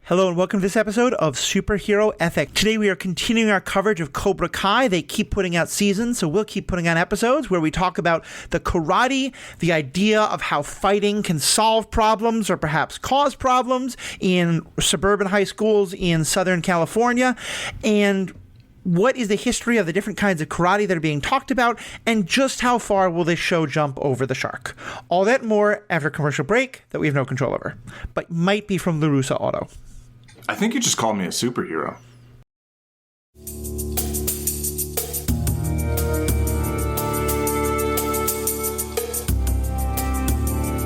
Hello and welcome to this episode of Superhero Ethic. Today we are continuing our coverage of Cobra Kai. They keep putting out seasons, so we'll keep putting on episodes where we talk about the karate, the idea of how fighting can solve problems or perhaps cause problems in suburban high schools in Southern California, and what is the history of the different kinds of karate that are being talked about, and just how far will this show jump over the shark? All that and more after a commercial break that we have no control over, but might be from LaRussa Auto. I think you just called me a superhero.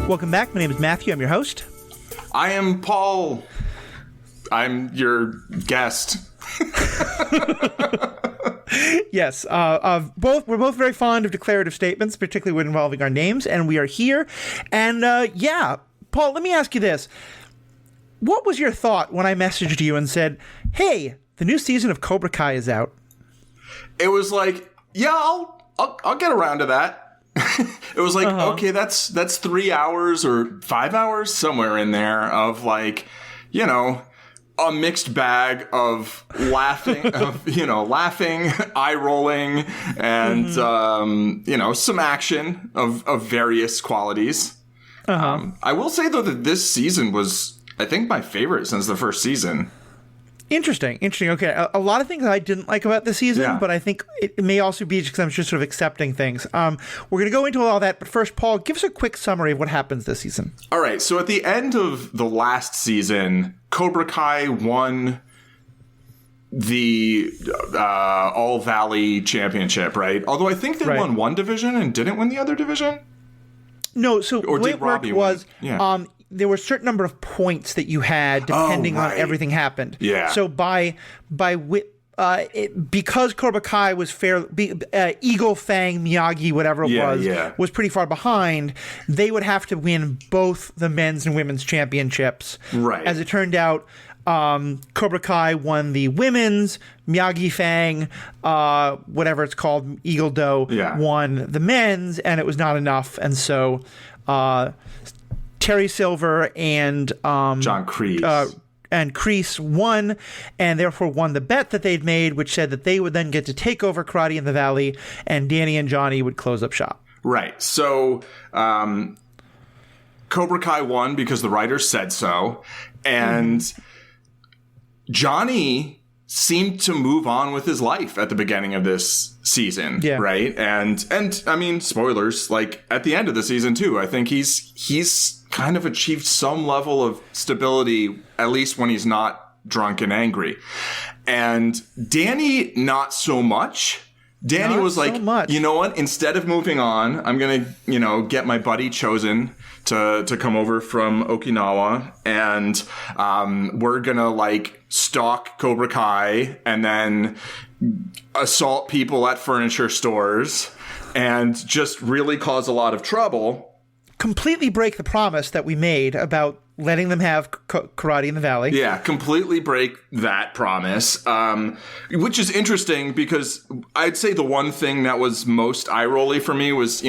Welcome back. My name is Matthew. I'm your host. I am Paul. I'm your guest. Yes. We're both very fond of declarative statements, particularly when involving our names, and we are here. And Paul, let me ask you this. What was your thought when I messaged you and said, hey, the new season of Cobra Kai is out? It was like, yeah, I'll get around to that. It was like, okay, that's 3 hours or 5 hours, somewhere in there, of like, you know, a mixed bag of laughing, eye rolling, and some action of various qualities. I will say though that this season was, I think, my favorite since the first season. Interesting. Okay, a lot of things I didn't like about this season, but I think it may also be just because I'm just sort of accepting things. We're going to go into all that, but first, Paul, give us a quick summary of what happens this season. All right, so at the end of the last season, Cobra Kai won the All Valley Championship, right? Although I think they won one division and didn't win the other division. No, so the way it worked was there were a certain number of points that you had depending on everything happened. Yeah. So because Cobra Kai was Eagle, Fang, Miyagi, whatever it was pretty far behind, they would have to win both the men's and women's championships. Right. As it turned out, Cobra Kai won the women's, Miyagi Fang, whatever it's called, Eagle Do, won the men's, and it was not enough. And so Terry Silver and John Kreese. And Kreese won, and therefore won the bet that they'd made, which said that they would then get to take over karate in the Valley, and Danny and Johnny would close up shop. Right. So Cobra Kai won because the writers said so, and Johnny seemed to move on with his life at the beginning of this season, right? And I mean, spoilers, like at the end of the season too, I think he's kind of achieved some level of stability, at least when he's not drunk and angry. And Danny, not so much. Danny was like, you know what? Instead of moving on, I'm going to, get my buddy Chosen to come over from Okinawa, and we're going to like stalk Cobra Kai and then assault people at furniture stores and just really cause a lot of trouble. Completely break the promise that we made about letting them have karate in the Valley. Yeah, completely break that promise, which is interesting because I'd say the one thing that was most eye-rolly for me was,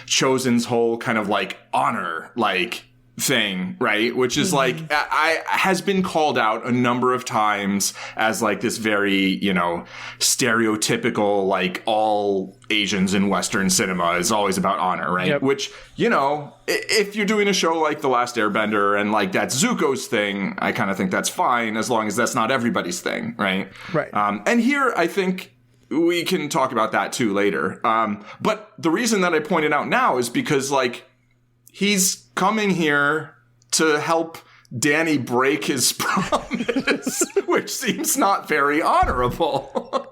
Chosen's whole kind of like honor, like thing, right? Which is like, has been called out a number of times as like this very, stereotypical, like all Asians in Western cinema is always about honor, right? Yep. Which, if you're doing a show like The Last Airbender and like that's Zuko's thing, I kind of think that's fine as long as that's not everybody's thing, right? Right. And here, I think we can talk about that too later. But the reason that I point it out now is because like he's coming here to help Danny break his promise, which seems not very honorable,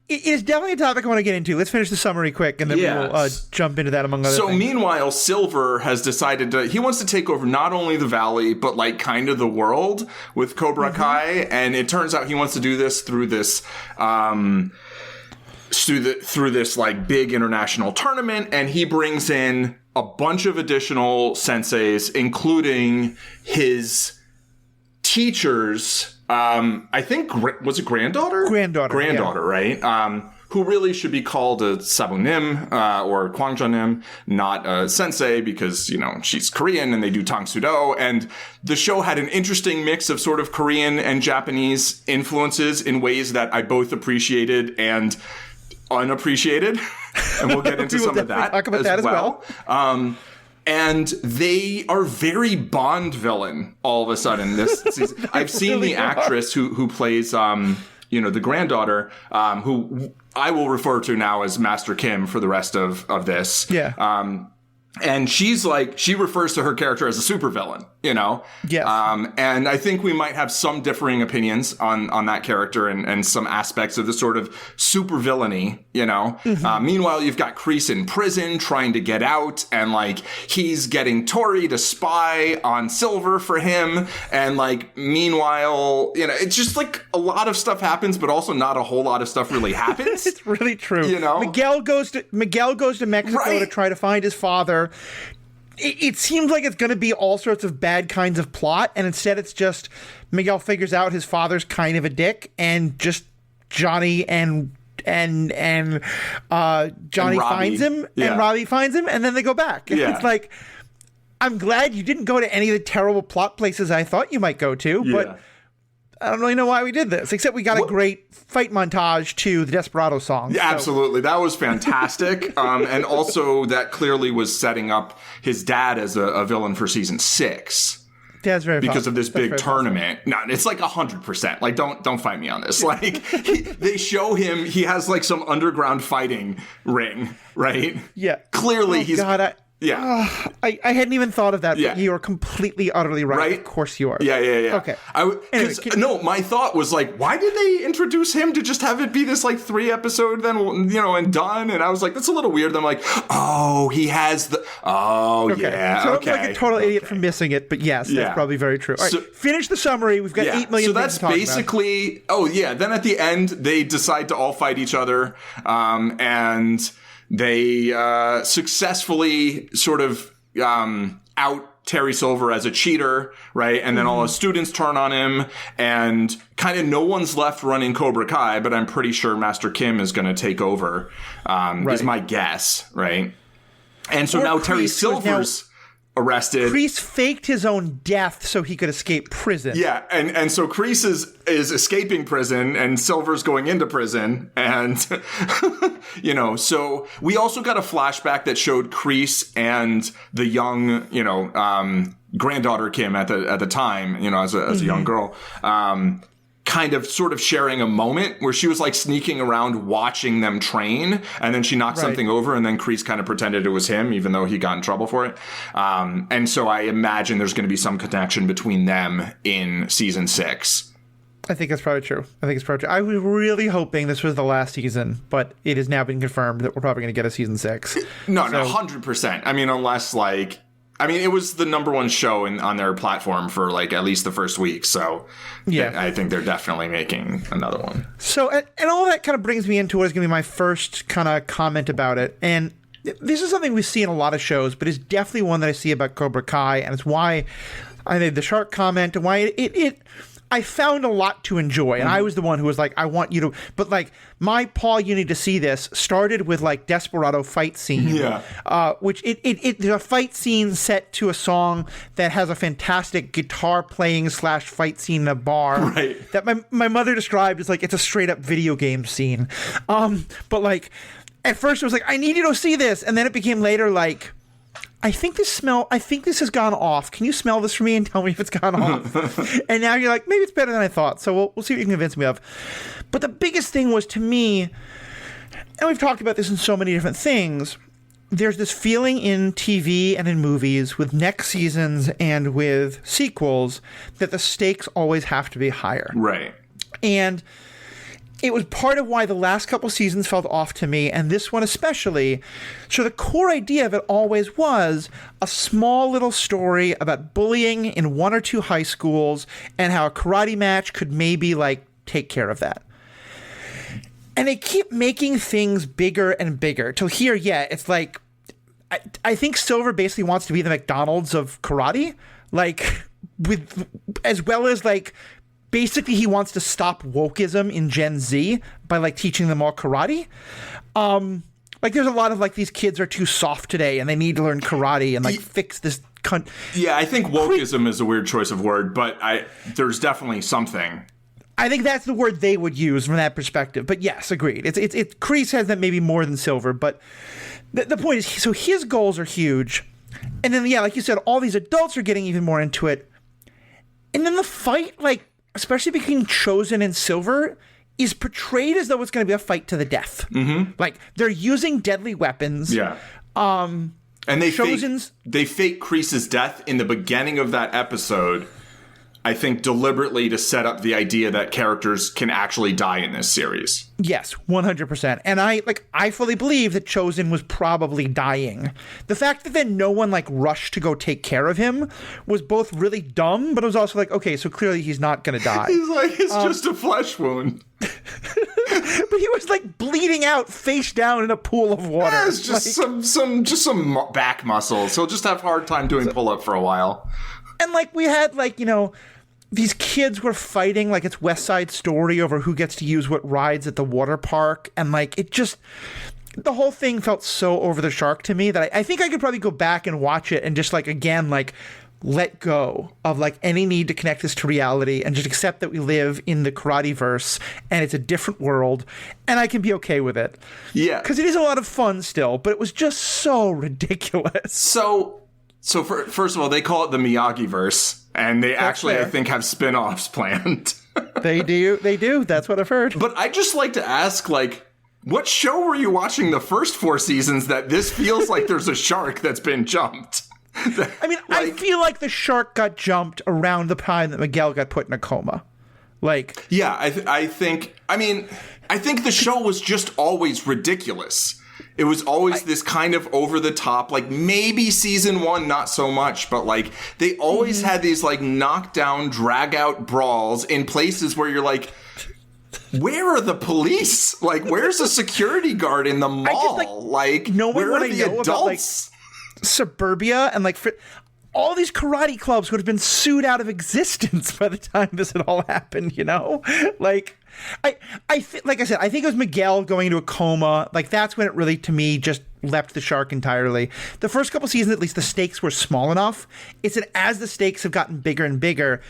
It is definitely a topic I want to get into. Let's finish the summary quick, and then we'll jump into that among other things. So meanwhile, Silver has decided he wants to take over not only the Valley, but like kind of the world with Cobra Kai. And it turns out he wants to do this through this, through this like big international tournament. And he brings in a bunch of additional senseis, including his teachers. I think, was it granddaughter? Granddaughter, right? who really should be called a sabunim or kwangjanim, not a sensei, because, you know, she's Korean and they do tang sudo. And the show had an interesting mix of sort of Korean and Japanese influences in ways that I both appreciated and unappreciated. And we'll get into some of that, talk about that as well. And they are very Bond villain all of a sudden this season. I've seen the actress who plays, the granddaughter, who I will refer to now as Master Kim for the rest of this. Yeah. And she's like, she refers to her character as a supervillain, you know? Yes. And I think we might have some differing opinions on that character and some aspects of the sort of supervillainy, you know? Mm-hmm. Meanwhile, you've got Kreese in prison trying to get out, and like, he's getting Tori to spy on Silver for him. And like, meanwhile, you know, it's just like a lot of stuff happens, but also not a whole lot of stuff really happens. It's really true. You know? Miguel goes to Mexico Right. to try to find his father. It seems like it's going to be all sorts of bad kinds of plot, and instead it's just Miguel figures out his father's kind of a dick, and just Johnny and Johnny finds him, and Robbie finds him, and then they go back. And it's like, I'm glad you didn't go to any of the terrible plot places I thought you might go to, but I don't really know why we did this, except we got a great fight montage to the Desperado song. Yeah, so. Absolutely. That was fantastic. And also that clearly was setting up his dad as a villain for season 6. That's very because of this That's big tournament. No, it's like 100%. Like, don't fight me on this. Like, they show him, he has like some underground fighting ring, right? Yeah. Clearly he's... God, I hadn't even thought of that, but you are completely, utterly right. Of course you are. Yeah. Okay. No, my thought was like, why did they introduce him to just have it be this like 3 episode then, you know, and done? And I was like, that's a little weird. Then I'm like, oh, he has the, yeah. So I'm like a total idiot for missing it, but yes, that's probably very true. All right, finish the summary. We've got 8 million things to talk about. So that's basically, then at the end, they decide to all fight each other, and they successfully sort of out Terry Silver as a cheater, right? And then all his students turn on him, and kind of no one's left running Cobra Kai, but I'm pretty sure Master Kim is going to take over, is my guess, right? And so now Terry Silver's arrested. Kreese faked his own death so he could escape prison. Yeah, and so Kreese is escaping prison, and Silver's going into prison, and you know, so we also got a flashback that showed Kreese and the young, you know, granddaughter Kim at the time, you know, as a young girl, kind of sort of sharing a moment where she was like sneaking around watching them train, and then she knocked something over, and then Kreese kind of pretended it was him, even though he got in trouble for it. And so I imagine there's going to be some connection between them in season 6. I think that's probably true. I was really hoping this was the last season, but it has now been confirmed that we're probably going to get a season 6. No, 100%. I mean, unless like, it was the number 1 show on their platform for like at least the first week. So I think they're definitely making another one. So, and all that kind of brings me into what is going to be my first kind of comment about it. And this is something we see in a lot of shows, but it's definitely one that I see about Cobra Kai. And it's why I made the shark comment, and why I found a lot to enjoy, and I was the one who was like, I want you to, but like my Paul, you need to see this started with like Desperado fight scene, which there's a fight scene set to a song that has a fantastic guitar playing / fight scene in a bar, right? That my mother described as like, it's a straight up video game scene. But like at first it was like, I need you to see this, and then it became later like, I think this has gone off. Can you smell this for me and tell me if it's gone off? And now you're like, maybe it's better than I thought. So we'll see what you can convince me of. But the biggest thing was, to me, and we've talked about this in so many different things, there's this feeling in TV and in movies with next seasons and with sequels that the stakes always have to be higher. Right. And it was part of why the last couple seasons felt off to me, and this one especially. So the core idea of it always was a small little story about bullying in 1 or 2 high schools and how a karate match could maybe like take care of that. And they keep making things bigger and bigger till here, it's like, I think Silver basically wants to be the McDonald's of karate, like with, as well as like basically he wants to stop wokeism in Gen Z by like teaching them all karate. Like there's a lot of like these kids are too soft today and they need to learn karate and like fix this. Yeah, I think wokeism is a weird choice of word, but there's definitely something. I think that's the word they would use from that perspective. But yes, agreed. It's Kreese has that maybe more than Silver, but the point is, so his goals are huge, and then like you said, all these adults are getting even more into it, and then the fight, like especially between Chosen and Silver, is portrayed as though it's going to be a fight to the death. Mm-hmm. Like they're using deadly weapons. Yeah. And they fake Kreese's death in the beginning of that episode, I think deliberately to set up the idea that characters can actually die in this series. Yes, 100%. And I fully believe that Chosen was probably dying. The fact that then no one like rushed to go take care of him was both really dumb, but it was also like, okay, so clearly he's not going to die. He's like, it's just a flesh wound. But he was like bleeding out face down in a pool of water. Yeah, it's just like, some back muscles. He'll just have a hard time doing pull-up for a while. And like we had like, these kids were fighting like it's West Side Story over who gets to use what rides at the water park. And like the whole thing felt so over the shark to me that I think I could probably go back and watch it and just like, again, like let go of like any need to connect this to reality and just accept that we live in the karate-verse and it's a different world and I can be okay with it. Yeah. Because it is a lot of fun still, but it was just so ridiculous. So first of all, they call it the Miyagi-verse. And they actually, I think, have spin-offs planned. They do. That's what I've heard. But I'd just like to ask, like, what show were you watching the first 4 seasons that this feels like there's a shark that's been jumped? I mean, I feel like the shark got jumped around the time that Miguel got put in a coma. Like, yeah, I think the show was just always ridiculous. It was always this kind of over the top, like maybe season 1, not so much, but like they always had these like knockdown, drag out brawls in places where you're like, where are the police? Like, where's a security guard in the mall? Where are the adults? About, like, suburbia and like all these karate clubs would have been sued out of existence by the time this had all happened, Like, like I said, I think it was Miguel going into a coma. Like, that's when it really, to me, just leapt the shark entirely. The first couple seasons, at least, the stakes were small enough. It's that as the stakes have gotten bigger and bigger,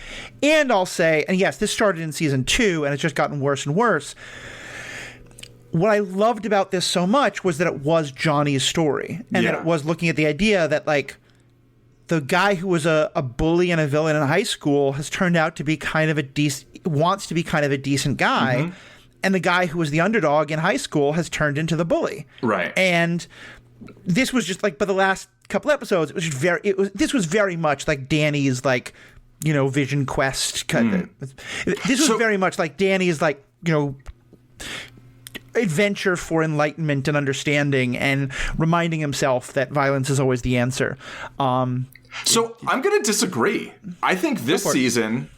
and I'll say, and yes, this started in season 2, and it's just gotten worse and worse. What I loved about this so much was that it was Johnny's story, and that it was looking at the idea that, like, the guy who was a bully and a villain in high school has turned out to be kind of a decent guy. Mm-hmm. And the guy who was the underdog in high school has turned into the bully. Right. And this was just like, by the last couple episodes, this was very much like Danny's like, Vision Quest. This was very much like Danny's like, adventure for enlightenment and understanding and reminding himself that violence is always the answer. So I'm going to disagree. I think this season,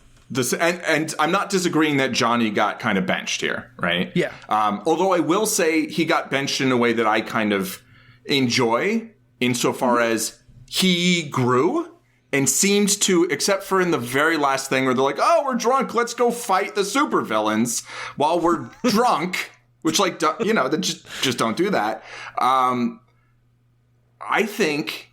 and I'm not disagreeing that Johnny got kind of benched here, right? Yeah. Although I will say he got benched in a way that I kind of enjoy insofar as he grew and seemed to, except for in the very last thing where they're like, oh, we're drunk, let's go fight the supervillains while we're drunk. Which, like, they just don't do that. I think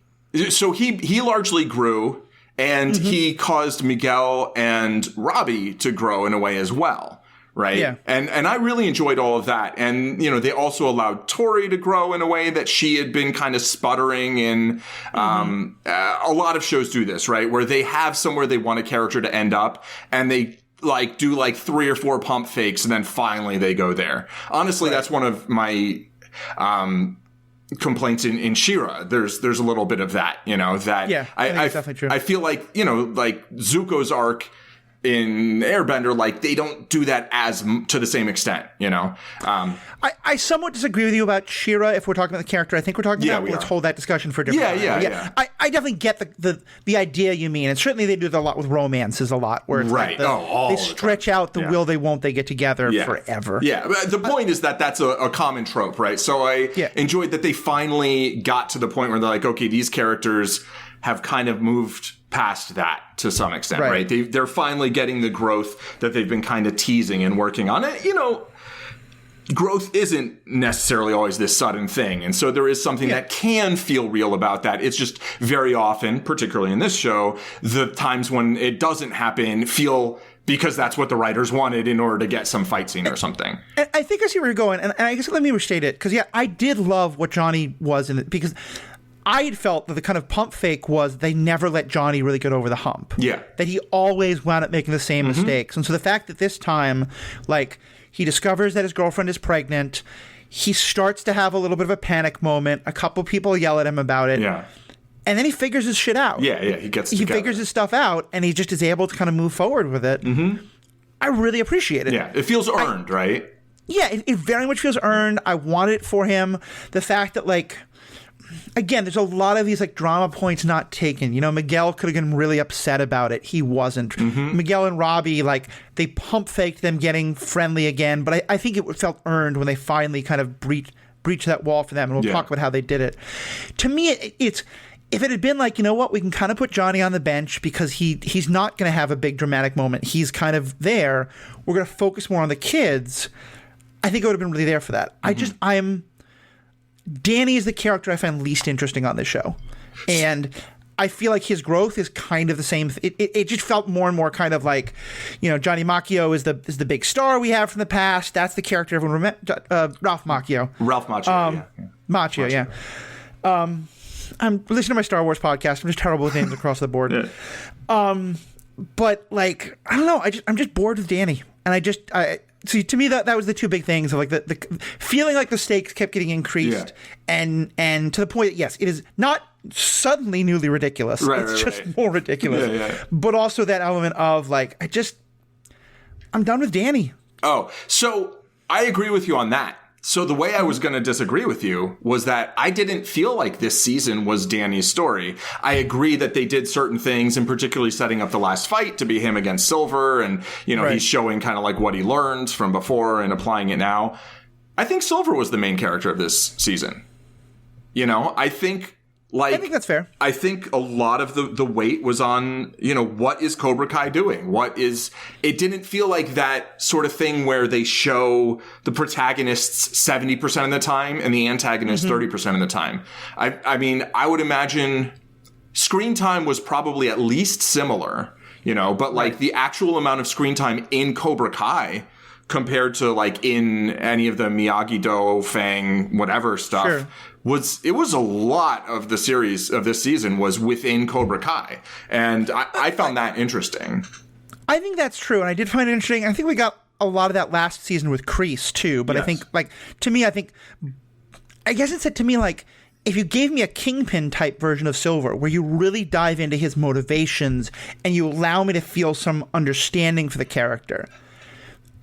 so. He largely grew, and he caused Miguel and Robbie to grow in a way as well, right? Yeah. And I really enjoyed all of that. And they also allowed Tori to grow in a way that she had been kind of sputtering in. A lot of shows do this, right? Where they have somewhere they want a character to end up, and they like do like 3 or 4 pump fakes and then finally they go there. Honestly, that's one of my complaints in She-Ra. There's a little bit of that, I think it's definitely true. I feel like, like Zuko's arc in Airbender, like they don't do that to the same extent, I somewhat disagree with you about She-Ra if we're talking about the character. I think we're talking about, let's hold that discussion for a different time. Yeah. I definitely get the idea you mean. And certainly they do that a lot with romances a lot, where it's like they stretch out the will they won't they get together forever. Yeah, but the point is that that's a common trope, right? So I enjoyed that they finally got to the point where they're like, okay, these characters have kind of moved past that to some extent, right? They're finally getting the growth that they've been kind of teasing and working on it. You know, growth isn't necessarily always this sudden thing. And so there is something that can feel real about that. It's just very often, particularly in this show, the times when it doesn't happen feel because that's what the writers wanted in order to get some fight scene or something. And I think I see where you're going. And I guess let me restate it. Because, I did love what Johnny was in it. Because I had felt that the kind of pump fake was they never let Johnny really get over the hump. Yeah. That he always wound up making the same mistakes. And so the fact that this time, like, he discovers that his girlfriend is pregnant, he starts to have a little bit of a panic moment. A couple people yell at him about it. Yeah. And then he figures his shit out. Yeah, he gets it He together. figures his stuff out, and he just is able to kind of move forward with it. Mm-hmm. I really appreciate it. Yeah, it feels earned, right? Yeah, it very much feels earned. I wanted it for him. The fact that, like, again, there's a lot of these, like, drama points not taken. You know, Miguel could have been really upset about it. He wasn't. Mm-hmm. Miguel and Robbie, like, they pump faked them getting friendly again, but I think it felt earned when they finally kind of breached that wall for them, and we'll talk about how they did it. To me, it's... If it had been like, you know what, we can kind of put Johnny on the bench because he's not going to have a big dramatic moment. He's kind of there. We're going to focus more on the kids. I think I would have been really there for that. Mm-hmm. Danny is the character I find least interesting on this show. And I feel like his growth is kind of the same. It just felt more and more kind of like, you know, Johnny Macchio is the big star we have from the past. That's the character everyone Ralph Macchio. Ralph Macchio, Macchio, yeah. I'm listening to my Star Wars podcast. I'm just terrible with names across the board. Yeah. But, like, I don't know. I'm just bored with Danny. And see, to me, that was the two big things of, like, the feeling like the stakes kept getting increased. Yeah. And to the point that, yes, it is not suddenly newly ridiculous. It's just more ridiculous. Yeah. But also that element of, like, I'm done with Danny. Oh, so I agree with you on that. So the way I was going to disagree with you was that I didn't feel like this season was Danny's story. I agree that they did certain things, and particularly setting up the last fight to be him against Silver, and, you know, he's showing kind of like what he learned from before and applying it now. I think Silver was the main character of this season. You know, I think that's fair. I think a lot of the weight was on, you know, what is Cobra Kai doing? It didn't feel like that sort of thing where they show the protagonists 70% of the time and the antagonists 30% of the time. I mean, I would imagine screen time was probably at least similar, you know, but like the actual amount of screen time in Cobra Kai compared to like in any of the Miyagi-Do, Fang, whatever stuff was a lot of the series of this season was within Cobra Kai. And I found that interesting. I think that's true. And I did find it interesting. I think we got a lot of that last season with Kreese too. But I think, like, to me, I guess it said to me, like, if you gave me a Kingpin type version of Silver where you really dive into his motivations and you allow me to feel some understanding for the character,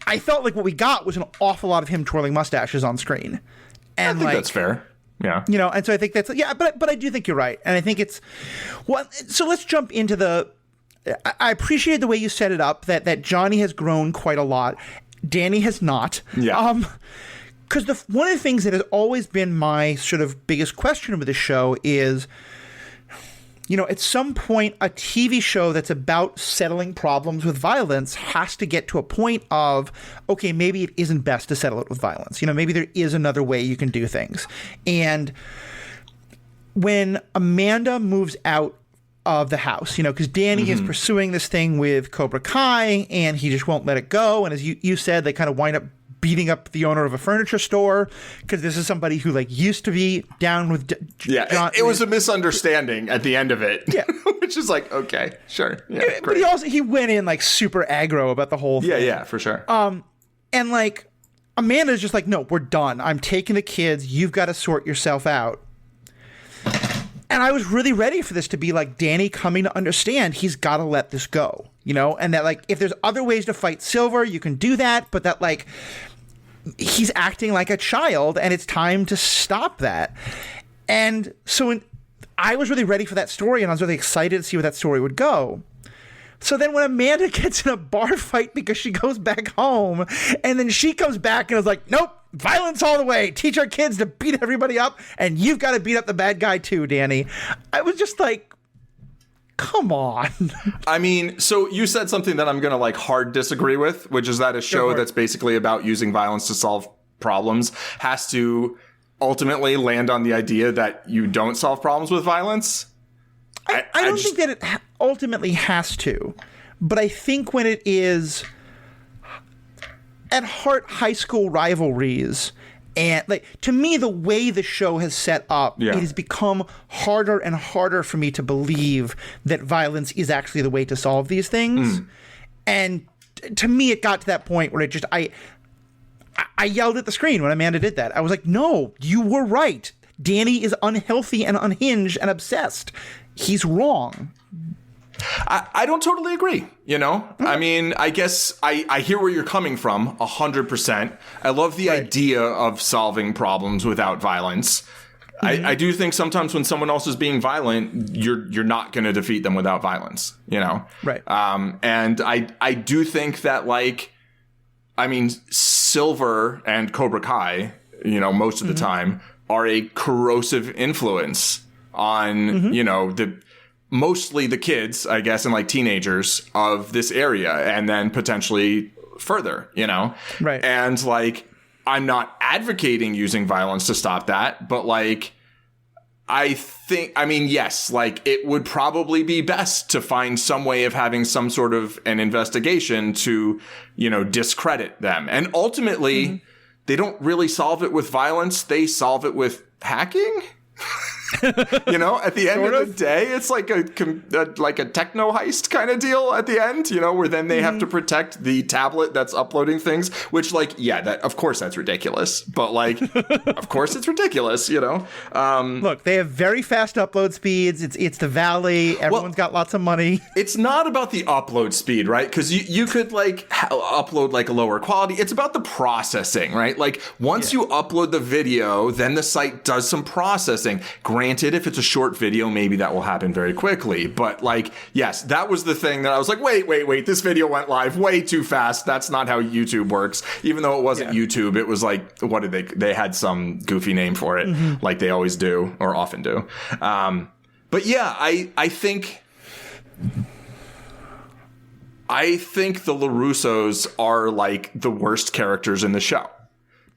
I felt like what we got was an awful lot of him twirling mustaches on screen. And I think that's fair. Yeah. You know, and so I think that's, but I do think you're right. And I think so let's jump into I appreciate the way you set it up, that Johnny has grown quite a lot. Danny has not. Yeah. Because one of the things that has always been my sort of biggest question with the show is, you know, at some point, a TV show that's about settling problems with violence has to get to a point of, okay, maybe it isn't best to settle it with violence. You know, maybe there is another way you can do things. And when Amanda moves out of the house, you know, because Danny is pursuing this thing with Cobra Kai, and he just won't let it go. And as you said, they kind of wind up beating up the owner of a furniture store because this is somebody who, like, used to be down with John. It was a misunderstanding at the end of it. Yeah. Which is like, okay, sure. Yeah, but he went in, like, super aggro about the whole thing. Yeah, for sure. And, like, Amanda's just like, no, we're done. I'm taking the kids. You've got to sort yourself out. And I was really ready for this to be like Danny coming to understand he's got to let this go, you know, and that, like, if there's other ways to fight Silver, you can do that, but that, like, he's acting like a child and it's time to stop that. And so I was really ready for that story, and I was really excited to see where that story would go. So then when Amanda gets in a bar fight because she goes back home, and then she comes back and is like, nope, violence all the way. Teach our kids to beat everybody up, and you've got to beat up the bad guy too, Danny. I was just like, come on. I mean, so you said something that I'm going to like hard disagree with, which is that a show that's basically about using violence to solve problems has to ultimately land on the idea that you don't solve problems with violence. I don't think that it ultimately has to, but I think when it is at heart high school rivalries, and like to me the way the show has set up, it has become harder and harder for me to believe that violence is actually the way to solve these things. And to me it got to that point where I yelled at the screen when Amanda did that. I was like, no, you were right. Danny is unhealthy and unhinged and obsessed. He's wrong. I don't totally agree, you know? I mean, I guess I hear where you're coming from 100%. I love the idea of solving problems without violence. I do think sometimes when someone else is being violent, you're not going to defeat them without violence, you know? Right. And I do think that, like, I mean, Silver and Cobra Kai, you know, most of the time are a corrosive influence on, you know, mostly the kids, I guess, and like teenagers of this area, and then potentially further, you know? Right. And like, I'm not advocating using violence to stop that, but like, I mean, yes, like it would probably be best to find some way of having some sort of an investigation to, you know, discredit them. And ultimately, they don't really solve it with violence. They solve it with hacking. You know, at the end of the day, it's like a techno heist kind of deal at the end, you know, where then they have to protect the tablet that's uploading things, which, like, yeah, that of course that's ridiculous, but like, of course it's ridiculous, you know. Look, they have very fast upload speeds. It's the Valley. Everyone's got lots of money. It's not about the upload speed, right? Because you could like upload like a lower quality. It's about the processing, right? Like once you upload the video, then the site does some processing. Granted, if it's a short video, maybe that will happen very quickly. But like, yes, that was the thing that I was like, wait, this video went live way too fast. That's not how YouTube works. Even though it wasn't YouTube, it was like, what did they had some goofy name for it, like they always do or often do. But yeah, I think the LaRussos are like the worst characters in the show,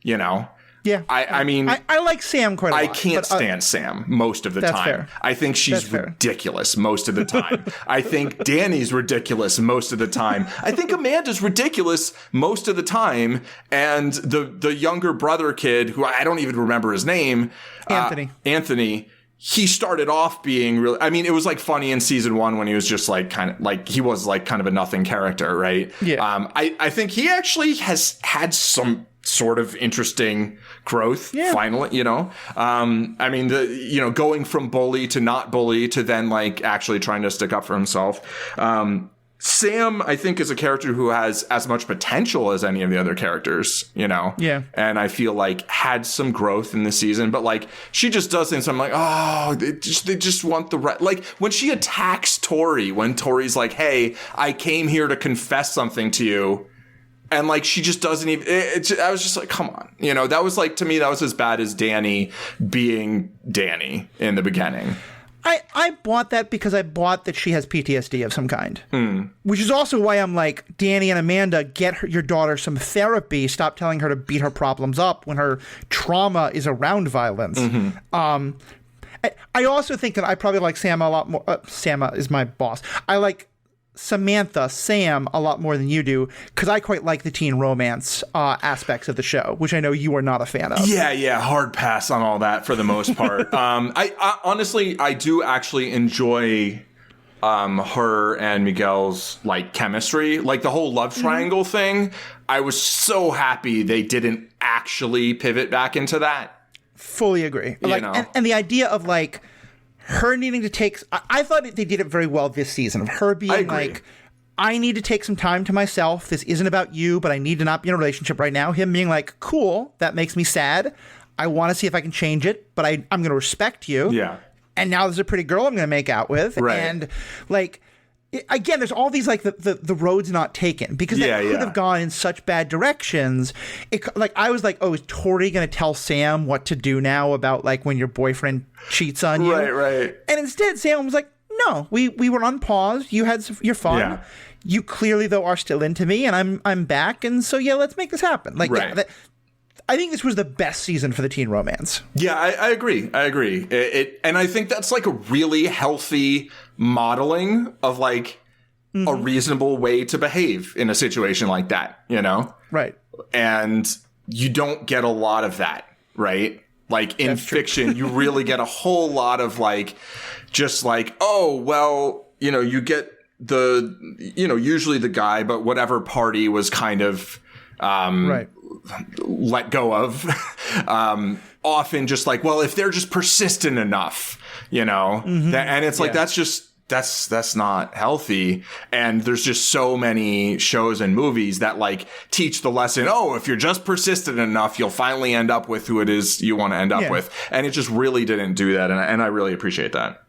you know? Yeah. I mean, I like Sam quite a lot. I can't stand Sam most of the time. Fair. I think she's ridiculous most of the time. I think Danny's ridiculous most of the time. I think Amanda's ridiculous most of the time. And the younger brother kid, who I don't even remember his name, Anthony, he started off being really, I mean, it was like funny in season 1 when he was just like kind of like, he was like kind of a nothing character, right? Yeah. I think he actually has had some sort of interesting growth finally, you know. I mean, going from bully to not bully to then like actually trying to stick up for himself. Sam, I think, is a character who has as much potential as any of the other characters, you know? Yeah. And I feel like had some growth in this season, but like she just does things. I'm like, oh, they just want the like when she attacks Tori, when Tori's like, hey, I came here to confess something to you. And like, she just doesn't even, I was just like, come on. You know, that was like, to me, that was as bad as Danny being Danny in the beginning. I bought that because I bought that she has PTSD of some kind, which is also why I'm like, Danny and Amanda, get your daughter some therapy. Stop telling her to beat her problems up when her trauma is around violence. I also think that I probably like Sam a lot more. Sam is my boss. I like Sam a lot more than you do, because I quite like the teen romance aspects of the show, which I know you are not a fan of. Yeah, hard pass on all that for the most part. I honestly, I do actually enjoy her and Miguel's like chemistry, like the whole love triangle thing. I was so happy they didn't actually pivot back into that. Fully agree. And the idea of like her needing to take, I thought they did it very well this season, of her being like, I need to take some time to myself. This isn't about you, but I need to not be in a relationship right now. Him being like, cool, that makes me sad. I want to see if I can change it, but I'm going to respect you. Yeah. And now there's a pretty girl I'm going to make out with. Right. And like, again, there's all these like the roads not taken, because that could have gone in such bad directions. Like I was like, oh, is Tori going to tell Sam what to do now about like when your boyfriend cheats on you? Right. And instead, Sam was like, no, we were on pause. You had your fun. Yeah. You clearly, though, are still into me, and I'm back. And so, yeah, let's make this happen. Like, right. yeah, I think this was the best season for the teen romance. Yeah, I agree. And I think that's like a really healthy modeling of like a reasonable way to behave in a situation like that, you know? Right. And you don't get a lot of that, right? Like in fiction, you really get a whole lot of like, just like, oh, well, you know, you get usually the guy, but whatever party was kind of, right. let go of, often just like, well, if they're just persistent enough, you know, and it's like, that's not healthy. And there's just so many shows and movies that like teach the lesson. Oh, if you're just persistent enough, you'll finally end up with who it is you want to end up with. And it just really didn't do that. And I really appreciate that.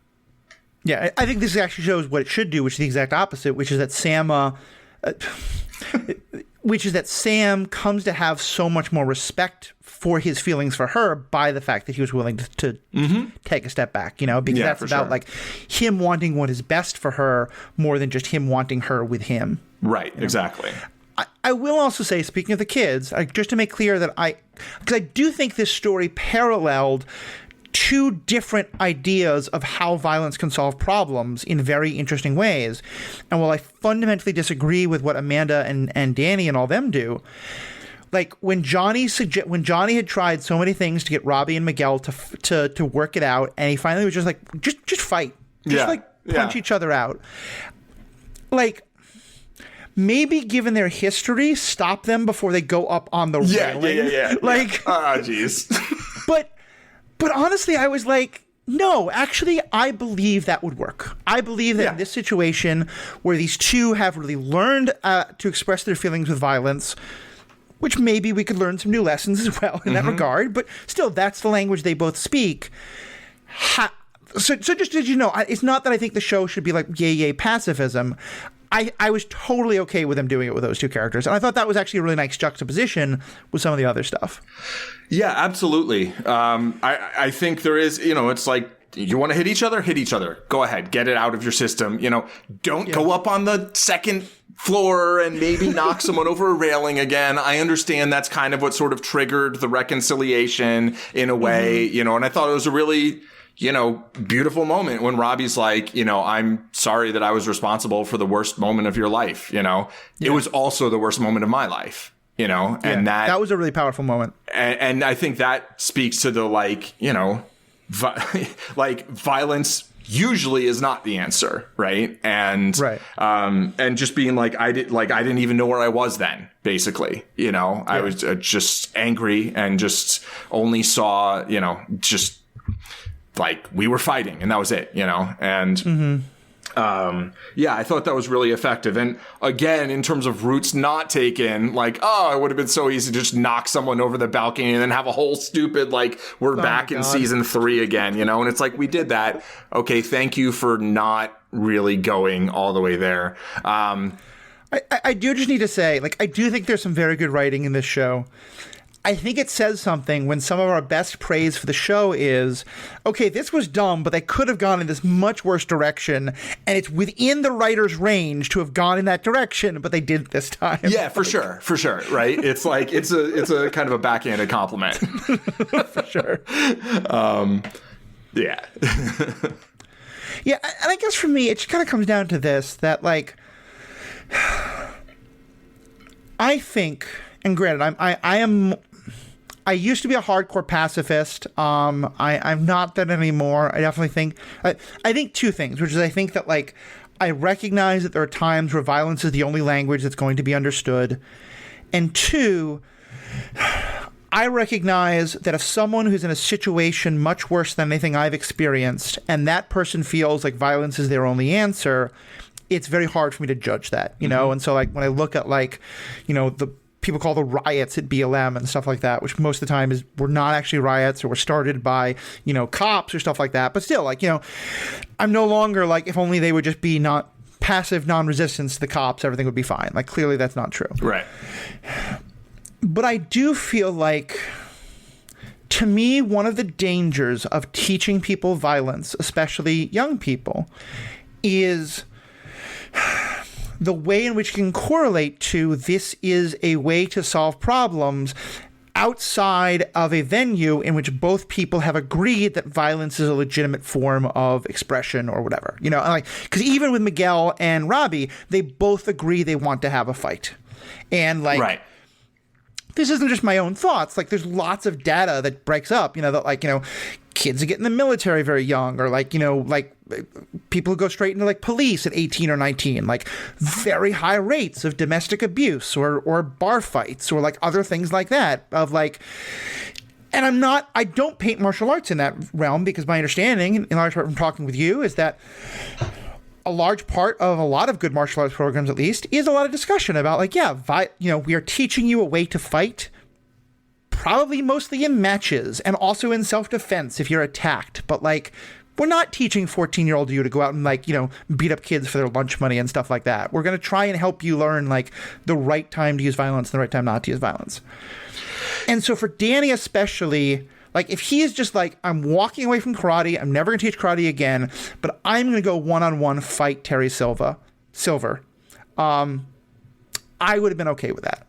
Yeah, I think this actually shows what it should do, which is the exact opposite, which is that Sam comes to have so much more respect for his feelings for her by the fact that he was willing to take a step back, you know, because that's about like him wanting what is best for her more than just him wanting her with him. Right, exactly. I will also say, speaking of the kids, just to make clear that because I do think this story paralleled two different ideas of how violence can solve problems in very interesting ways. And while I fundamentally disagree with what Amanda and Danny and all them do, like when Johnny had tried so many things to get Robbie and Miguel to work it out, and he finally was just like, just fight. Just punch each other out. Like, maybe given their history, stop them before they go up on the railing. Yeah. Like, jeez. But honestly, I was like, no, actually, I believe that would work. I believe that in this situation where these two have really learned to express their feelings with violence, which maybe we could learn some new lessons as well in that regard, but still, that's the language they both speak. So just as you know, it's not that I think the show should be like yay pacifism. I was totally okay with them doing it with those two characters. And I thought that was actually a really nice juxtaposition with some of the other stuff. Yeah, absolutely. I think there is, you know, it's like, you want to hit each other. Go ahead. Get it out of your system. You know, don't go up on the second floor and maybe knock someone over a railing again. I understand that's kind of what sort of triggered the reconciliation in a way, you know, and I thought it was a really, you know, beautiful moment when Robbie's like, you know, I'm sorry that I was responsible for the worst moment of your life. You know, it was also the worst moment of my life, you know, and that was a really powerful moment. And I think that speaks to the, like, you know, like violence usually is not the answer. Right. And just being like, I didn't even know where I was then, basically, you know, I was just angry and just only saw, you know, just like we were fighting and that was it, you know? And, I thought that was really effective. And again, in terms of routes not taken, like, it would have been so easy to just knock someone over the balcony and then have a whole stupid, like, we're back in season 3 again, you know? And it's like, we did that. Okay. Thank you for not really going all the way there. I do just need to say, like, I do think there's some very good writing in this show. I think it says something when some of our best praise for the show is, okay, this was dumb, but they could have gone in this much worse direction, and it's within the writer's range to have gone in that direction, but they did this time. Yeah, for sure, right? It's like it's a kind of a backhanded compliment. For sure. Yeah. Yeah, and I guess for me, it just kind of comes down to this, that, like, I think, and granted, I used to be a hardcore pacifist. I'm not that anymore. I definitely think, I think two things, which is I think that, like, I recognize that there are times where violence is the only language that's going to be understood. And two, I recognize that if someone who's in a situation much worse than anything I've experienced, and that person feels like violence is their only answer, it's very hard for me to judge that, you know? And so, like, when I look at, like, you know, the people call the riots at BLM and stuff like that, which most of the time were not actually riots or were started by, you know, cops or stuff like that. But still, like, you know, I'm no longer like, if only they would just be not passive non-resistance to the cops, everything would be fine. Like, clearly that's not true. Right. But I do feel like, to me, one of the dangers of teaching people violence, especially young people, is the way in which it can correlate to this is a way to solve problems outside of a venue in which both people have agreed that violence is a legitimate form of expression or whatever. You know, like, because even with Miguel and Robbie, they both agree they want to have a fight. And like, right. This isn't just my own thoughts. Like, there's lots of data that breaks up, you know, that like, you know, kids who get in the military very young, or like, you know, like people who go straight into like police at 18 or 19, like very high rates of domestic abuse or bar fights or like other things like that of like, and I don't paint martial arts in that realm, because my understanding, in large part from talking with you, is that a large part of a lot of good martial arts programs, at least, is a lot of discussion about like, you know, we are teaching you a way to fight, probably mostly in matches and also in self-defense if you're attacked. But like, we're not teaching 14-year-old you to go out and like, you know, beat up kids for their lunch money and stuff like that. We're going to try and help you learn like the right time to use violence and the right time not to use violence. And so for Danny especially, like, if he is just like, I'm walking away from karate, I'm never going to teach karate again, but I'm going to go one-on-one fight Terry Silver, I would have been okay with that.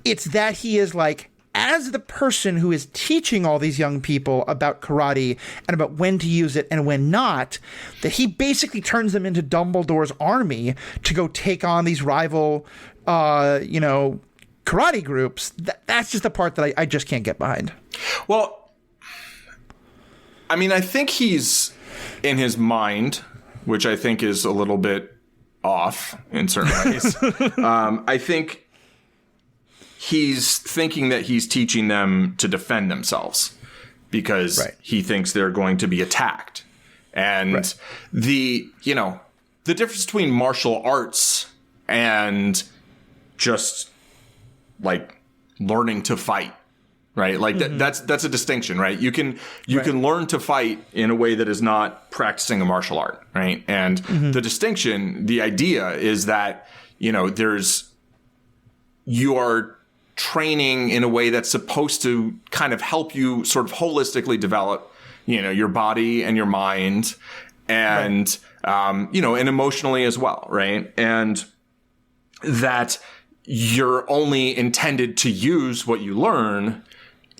It's that he is like, as the person who is teaching all these young people about karate and about when to use it and when not, that he basically turns them into Dumbledore's army to go take on these rival, you know, karate groups. That's just the part that I just can't get behind. Well, I mean, I think he's in his mind, which I think is a little bit off in certain ways. I think he's thinking that he's teaching them to defend themselves because he thinks they're going to be attacked. And the difference between martial arts and just like learning to fight, right? Like that's a distinction, right? You can learn to fight in a way that is not practicing a martial art, right? And the distinction, the idea is that, you know, you are training in a way that's supposed to kind of help you sort of holistically develop, you know, your body and your mind and, you know, and emotionally as well, right? And that you're only intended to use what you learn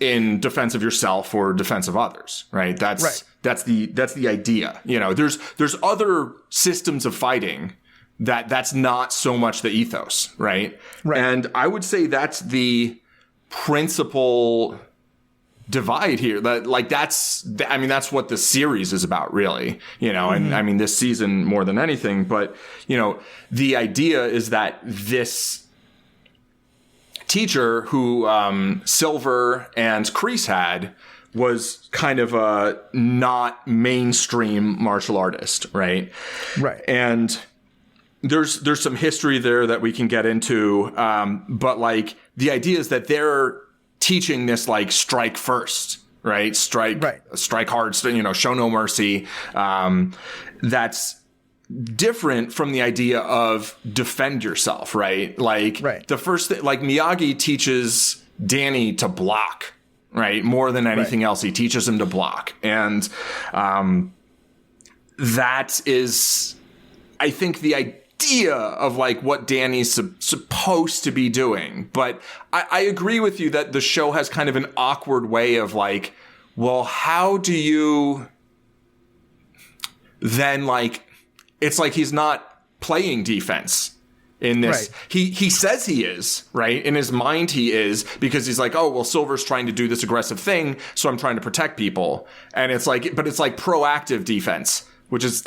in defense of yourself or defense of others, right? That's the idea. You know, there's other systems of fighting that's not so much the ethos, right? And I would say that's the principal divide here. That's what the series is about, really, you know, and I mean, this season more than anything, but, you know, the idea is that this teacher who Silver and Kreese had was kind of a not mainstream martial artist, right? And there's some history there that we can get into, but like the idea is that they're teaching this like strike first, right? Strike hard, you know, show no mercy. That's different from the idea of defend yourself, right? Like the first thing, like Miyagi teaches Danny to block, right? More than anything else, he teaches him to block. And that is, I think, the idea of like what Danny's supposed to be doing. But I agree with you that the show has kind of an awkward way of like, well, how do you then like, it's like he's not playing defense in this. He says he is, right? In his mind he is, because he's like, oh, well, Silver's trying to do this aggressive thing, so I'm trying to protect people. And it's like, but it's like proactive defense, which is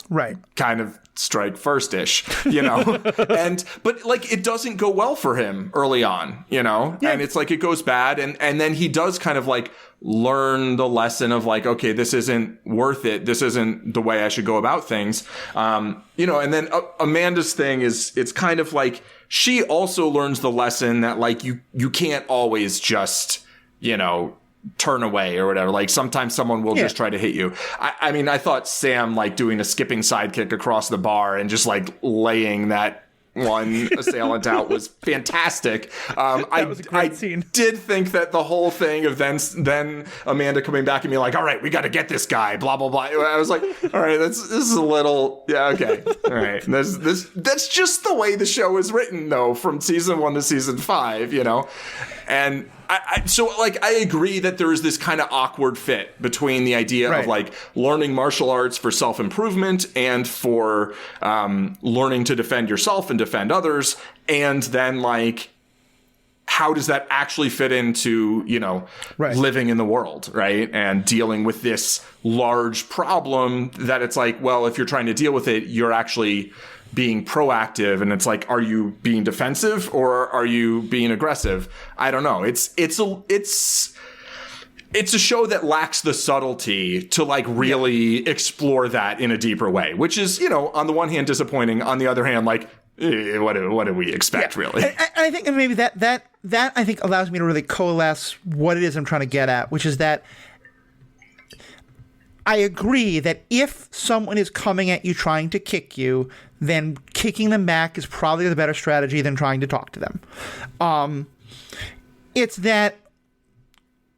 kind of strike first-ish, you know? But like, it doesn't go well for him early on, you know? And it's like, it goes bad. And then he does kind of like learn the lesson of like, okay, this isn't worth it. This isn't the way I should go about things. You know, and then Amanda's thing is, it's kind of like, she also learns the lesson that like, you can't always just, you know, turn away or whatever. Like sometimes someone will just try to hit you. I mean, I thought Sam like doing a skipping sidekick across the bar and just like laying that one assailant out was fantastic. That was a great scene. Did think that the whole thing of then Amanda coming back and being like, all right, we got to get this guy, blah, blah, blah. I was like, all right, this is a little, yeah, okay. All right. That's just the way the show is written, though, from season 1 to season 5, you know? And so I agree that there is this kind of awkward fit between the idea of like learning martial arts for self-improvement and for learning to defend yourself and defend others. And then like, how does that actually fit into, you know, living in the world, right? And dealing with this large problem that it's like, well, if you're trying to deal with it, you're actually being proactive, and it's like, are you being defensive or are you being aggressive? I don't know. It's a show that lacks the subtlety to like really explore that in a deeper way, which is, you know, on the one hand disappointing, on the other hand, like, what do we expect really? And I think maybe that I think allows me to really coalesce what it is I'm trying to get at, which is that I agree that if someone is coming at you trying to kick you, then kicking them back is probably the better strategy than trying to talk to them. It's that,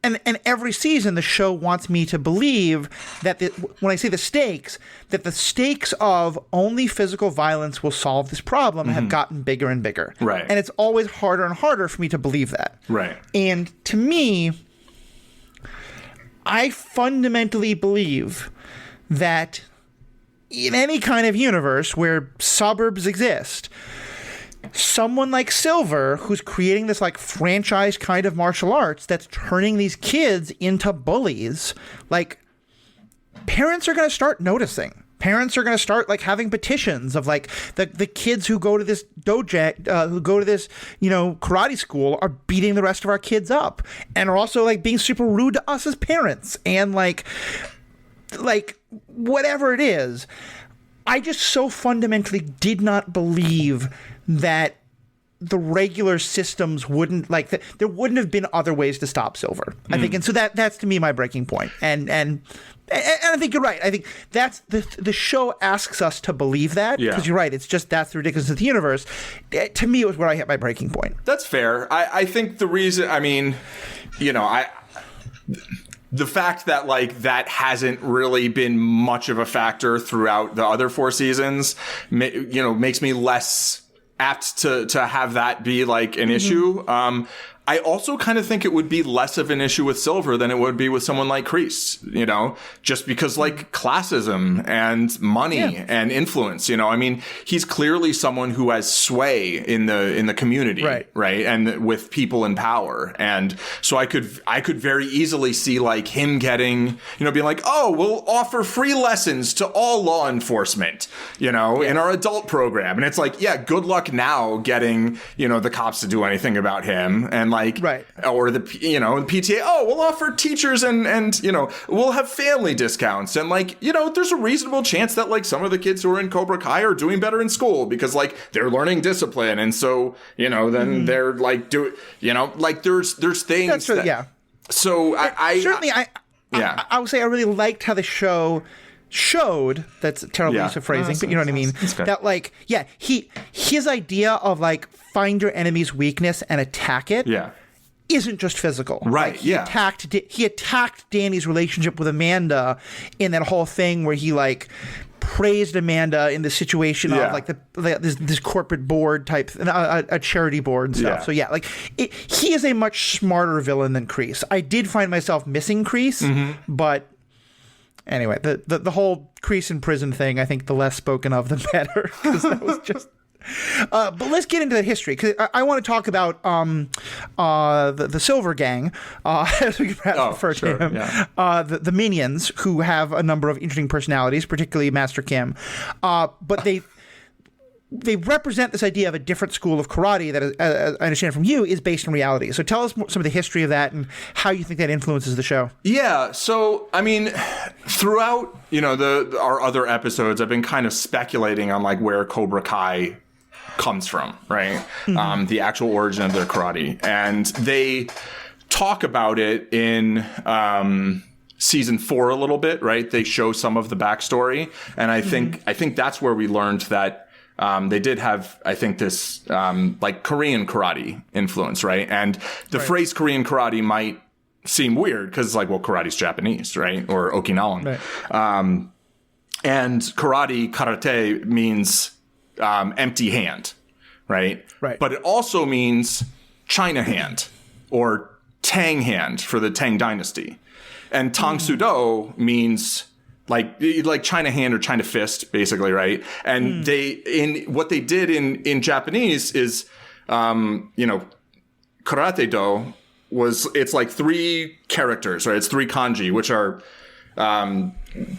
and every season the show wants me to believe that when I say the stakes, that the stakes of only physical violence will solve this problem have gotten bigger and bigger. Right. And it's always harder and harder for me to believe that. Right. And to me, I fundamentally believe that in any kind of universe where suburbs exist, someone like Silver, who's creating this like franchise kind of martial arts that's turning these kids into bullies, like parents are going to start noticing. Parents are going to start like having petitions of like the kids who go to this dojo, who go to this, you know, karate school are beating the rest of our kids up and are also like being super rude to us as parents and like whatever it is. I just so fundamentally did not believe that the regular systems wouldn't like there wouldn't have been other ways to stop Silver. I think, and so that's to me my breaking point. And I think you're right. I think that's the show asks us to believe that because you're right. It's just that's the ridiculousness of the universe. To me, it was where I hit my breaking point. That's fair. I think the reason, I mean, you know, the fact that like that hasn't really been much of a factor throughout the other 4 seasons, you know, makes me less apt to have that be like an issue. I also kind of think it would be less of an issue with Silver than it would be with someone like Kreese, you know, just because like classism and money and influence, you know, I mean, he's clearly someone who has sway in the community, right? And with people in power. And so I could very easily see like him getting, you know, being like, oh, we'll offer free lessons to all law enforcement, you know, in our adult program. And it's like, yeah, good luck now getting, you know, the cops to do anything about him. And like, or the, you know, the PTA, oh, we'll offer teachers and, you know, we'll have family discounts. And like, you know, there's a reasonable chance that like some of the kids who are in Cobra Kai are doing better in school because like they're learning discipline. And so, you know, then they're like, you know, like there's things. That's true, yeah. So I would say I really liked how the show showed, that's a terrible use of phrasing, but you know what I mean? That like, his idea of like find your enemy's weakness and attack it isn't just physical. Right, like, he attacked Danny's relationship with Amanda in that whole thing where he like praised Amanda in the situation of like this corporate board type, a charity board and stuff. So like he is a much smarter villain than Kreese. I did find myself missing Kreese, but anyway, the whole Kreese in prison thing, I think the less spoken of, the better, because that was just... but let's get into the history, because I want to talk about the Silver Gang, as we can perhaps refer to him, the Minions, who have a number of interesting personalities, particularly Master Kim. But they represent this idea of a different school of karate that, as I understand from you, is based in reality. So tell us some of the history of that and how you think that influences the show. Yeah. So, I mean, throughout, you know, our other episodes, I've been kind of speculating on like where Cobra Kai comes from, right? The actual origin of their karate. And they talk about it in season 4 a little bit, right? They show some of the backstory. And I think that's where we learned that they did have, I think, this like Korean karate influence, right? And the phrase Korean karate might seem weird because it's like, well, karate's Japanese, right? Or Okinawan. Right. And karate means empty hand, right? Right. But it also means China hand or Tang hand for the Tang dynasty. And Tang Sudo means like China hand or China fist, basically, right? And what they did in Japanese is, karate do it's like 3 characters, right? It's 3 kanji, which are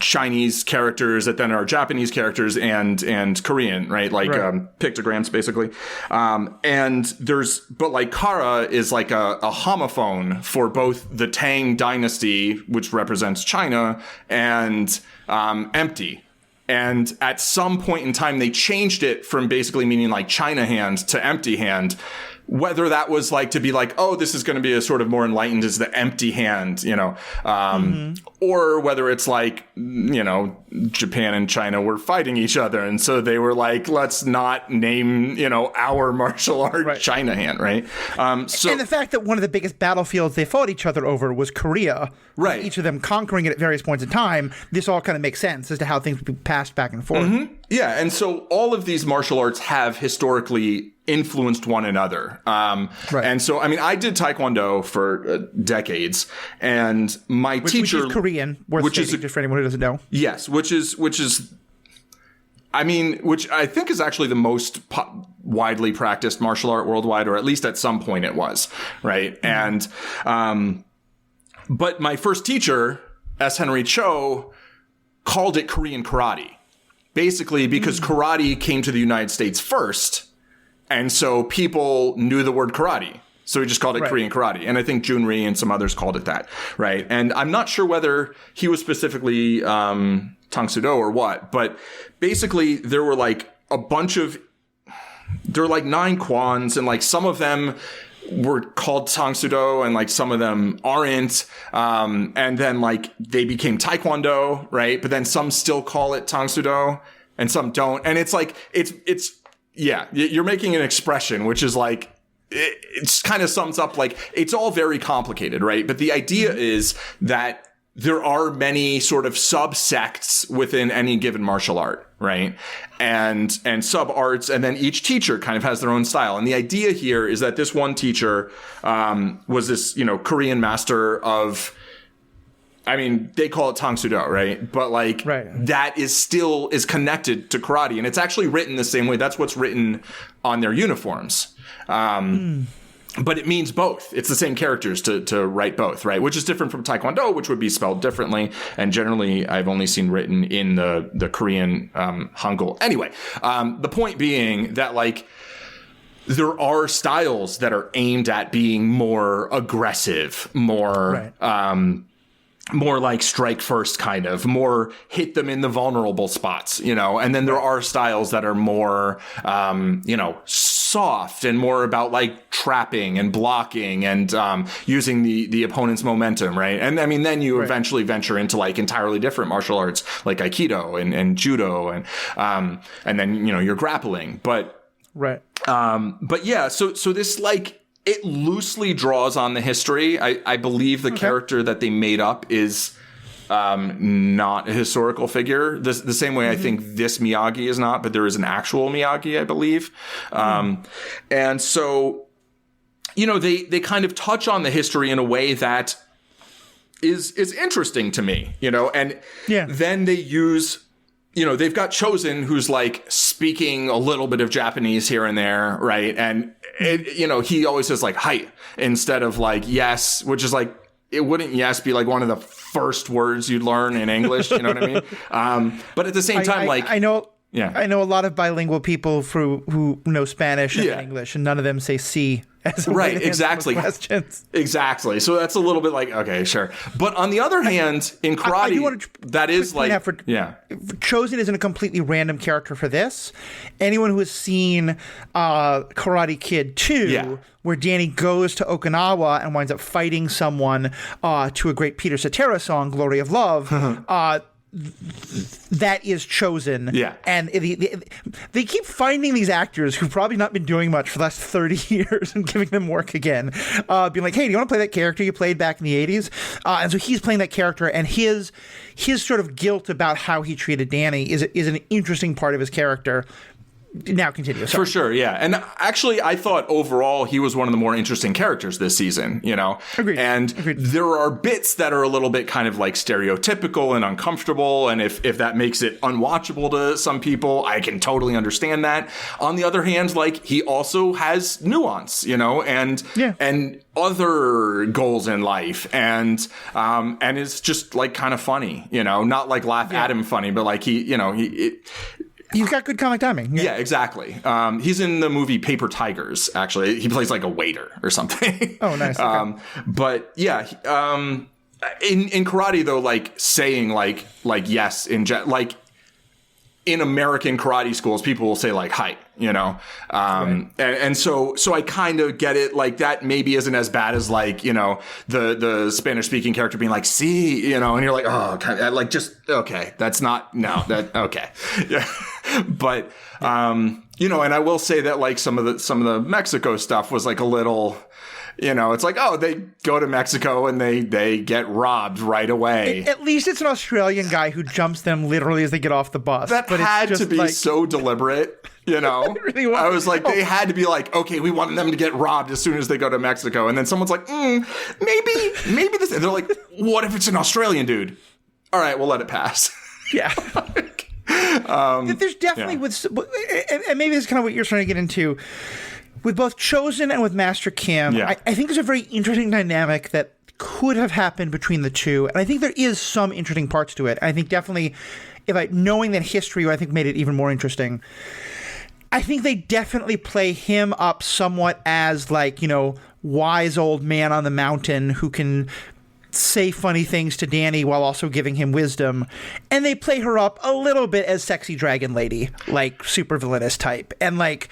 Chinese characters that then are Japanese characters and Korean, right? Like pictograms, basically. But like kara is like a homophone for both the Tang dynasty, which represents China, and empty. And at some point in time, they changed it from basically meaning like China hand to empty hand. Whether that was like to be like, oh, this is going to be a sort of more enlightened as the empty hand, or whether it's like, Japan and China were fighting each other. And so they were like, let's not name, our martial art China hand, right? And the fact that one of the biggest battlefields they fought each other over was Korea, right? Each of them conquering it at various points in time. This all kind of makes sense as to how things would be passed back and forth. Mm-hmm. Yeah. And so all of these martial arts have historically influenced one another. And so, I mean, I did Taekwondo for decades, and my teacher... Which is Korean, just for anyone who doesn't know. Yes, which I think is actually the most widely practiced martial art worldwide, or at least at some point it was, right? Mm-hmm. And, but my first teacher, S. Henry Cho, called it Korean karate, basically because karate came to the United States first. And so people knew the word karate. So he just called it Korean karate. And I think Junri and some others called it that. Right. And I'm not sure whether he was specifically Tang Sudo or what. But basically, there were like there were like 9 kwans. And like some of them were called Tang Sudo and like some of them aren't. And then like they became Taekwondo. Right. But then some still call it Tang Sudo and some don't. And it's like yeah, you're making an expression, which is like, it kind of sums up like, it's all very complicated, right? But the idea is that there are many sort of subsects within any given martial art, right? And sub-arts, and then each teacher kind of has their own style. And the idea here is that this one teacher was this, Korean master of... I mean, they call it Tang Sudo, right? But like that is connected to karate, and it's actually written the same way. That's what's written on their uniforms. But it means both. It's the same characters to write both, right? Which is different from Taekwondo, which would be spelled differently. And generally, I've only seen written in the Korean Hangul. Anyway, the point being that like there are styles that are aimed at being more aggressive, more like strike first kind of, more hit them in the vulnerable spots, and then there are styles that are more, soft and more about like trapping and blocking and using the opponent's momentum, right? And I mean, then you eventually venture into like entirely different martial arts like Aikido and Judo and then, you're grappling. But yeah, so this like, it loosely draws on the history. I believe the character that they made up is not a historical figure. The same way I think this Miyagi is not, but there is an actual Miyagi, I believe. And so, they kind of touch on the history in a way that is interesting to me, and then they use... they've got Chosen, who's like speaking a little bit of Japanese here and there, right? And he always says like "hai" instead of like "yes," which is like, it wouldn't "yes" be like one of the first words you'd learn in English? You know what I mean? But at the same time, I know a lot of bilingual people who know Spanish and English, and none of them say "sí." Exactly. Questions. Exactly. So that's a little bit like, okay, sure. But on the other hand, in karate, that is like, Chosen isn't a completely random character for this. Anyone who has seen Karate Kid 2, where Danny goes to Okinawa and winds up fighting someone to a great Peter Cetera song, Glory of Love, that is chosen. Yeah. And they keep finding these actors who've probably not been doing much for the last 30 years and giving them work again. Being like, hey, do you want to play that character you played back in the 80s? And so he's playing that character, and his sort of guilt about how he treated Danny is an interesting part of his character. Now continue. Sorry. For sure, yeah. And actually, I thought overall he was one of the more interesting characters this season, you know? Agreed. And there are bits that are a little bit kind of like stereotypical and uncomfortable. And if that makes it unwatchable to some people, I can totally understand that. On the other hand, like, he also has nuance, you know, and other goals in life. And it's just like kind of funny, you know, not like laugh at him funny, but like He's got good comic timing. Yeah, exactly. He's in the movie Paper Tigers, actually. He plays like a waiter or something. Oh, nice. Okay. But yeah, in karate, though, like saying like yes, like in American karate schools, people will say like hi, you know? Right. And so I kind of get it. Like that maybe isn't as bad as like, you know, the Spanish speaking character being like, see, you know, and you're like, oh, okay, like just, okay, that's not, no, that, okay. Yeah. But, you know, and I will say that like some of the Mexico stuff was like a little, you know, it's like, oh, they go to Mexico and they get robbed right away. At least it's an Australian guy who jumps them literally as they get off the bus. That had to be so deliberate, you know? It really was. I was like, they had to be like, okay, we want them to get robbed as soon as they go to Mexico. And then someone's like, maybe this. And they're like, what if it's an Australian dude? All right, we'll let it pass. Yeah. There's definitely and maybe this is kind of what you're trying to get into. With both Chosen and with Master Kim, I think there's a very interesting dynamic that could have happened between the two. And I think there is some interesting parts to it. I think definitely, knowing that history, I think made it even more interesting. I think they definitely play him up somewhat as like, you know, wise old man on the mountain who can say funny things to Danny while also giving him wisdom. And they play her up a little bit as sexy dragon lady, like super villainous type. And like...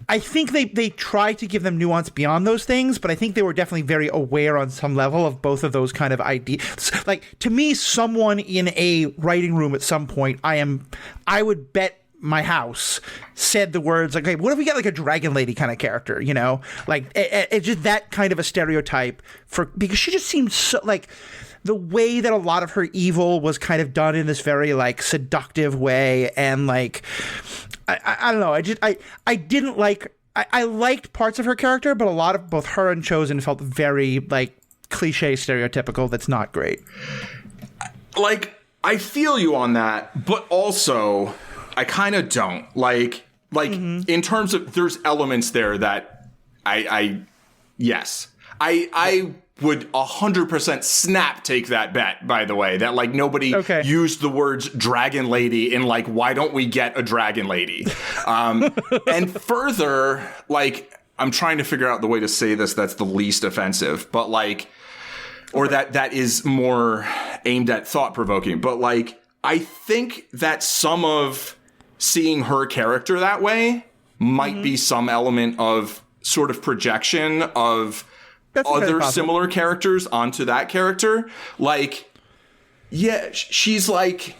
I think they try to give them nuance beyond those things, but I think they were definitely very aware on some level of both of those kind of ideas. Like, to me, someone in a writing room at some point, I would bet my house said the words like, "Hey, what if we get like a dragon lady kind of character?" You know, like it's just that kind of a stereotype because she just seems so like. The way that a lot of her evil was kind of done in this very like seductive way, and like I don't know, I didn't like I liked parts of her character, but a lot of both her and Chosen felt very like cliche stereotypical. That's not great. Like I feel you on that, but also I kind of don't like in terms of there's elements there that I would 100% snap take that bet, by the way, that like nobody used the words dragon lady in like, why don't we get a dragon lady? And further, like, I'm trying to figure out the way to say this that's the least offensive, but like, or that is more aimed at thought provoking. But like, I think that some of seeing her character that way might be some element of sort of projection of other similar characters onto that character. Like, yeah, she's like,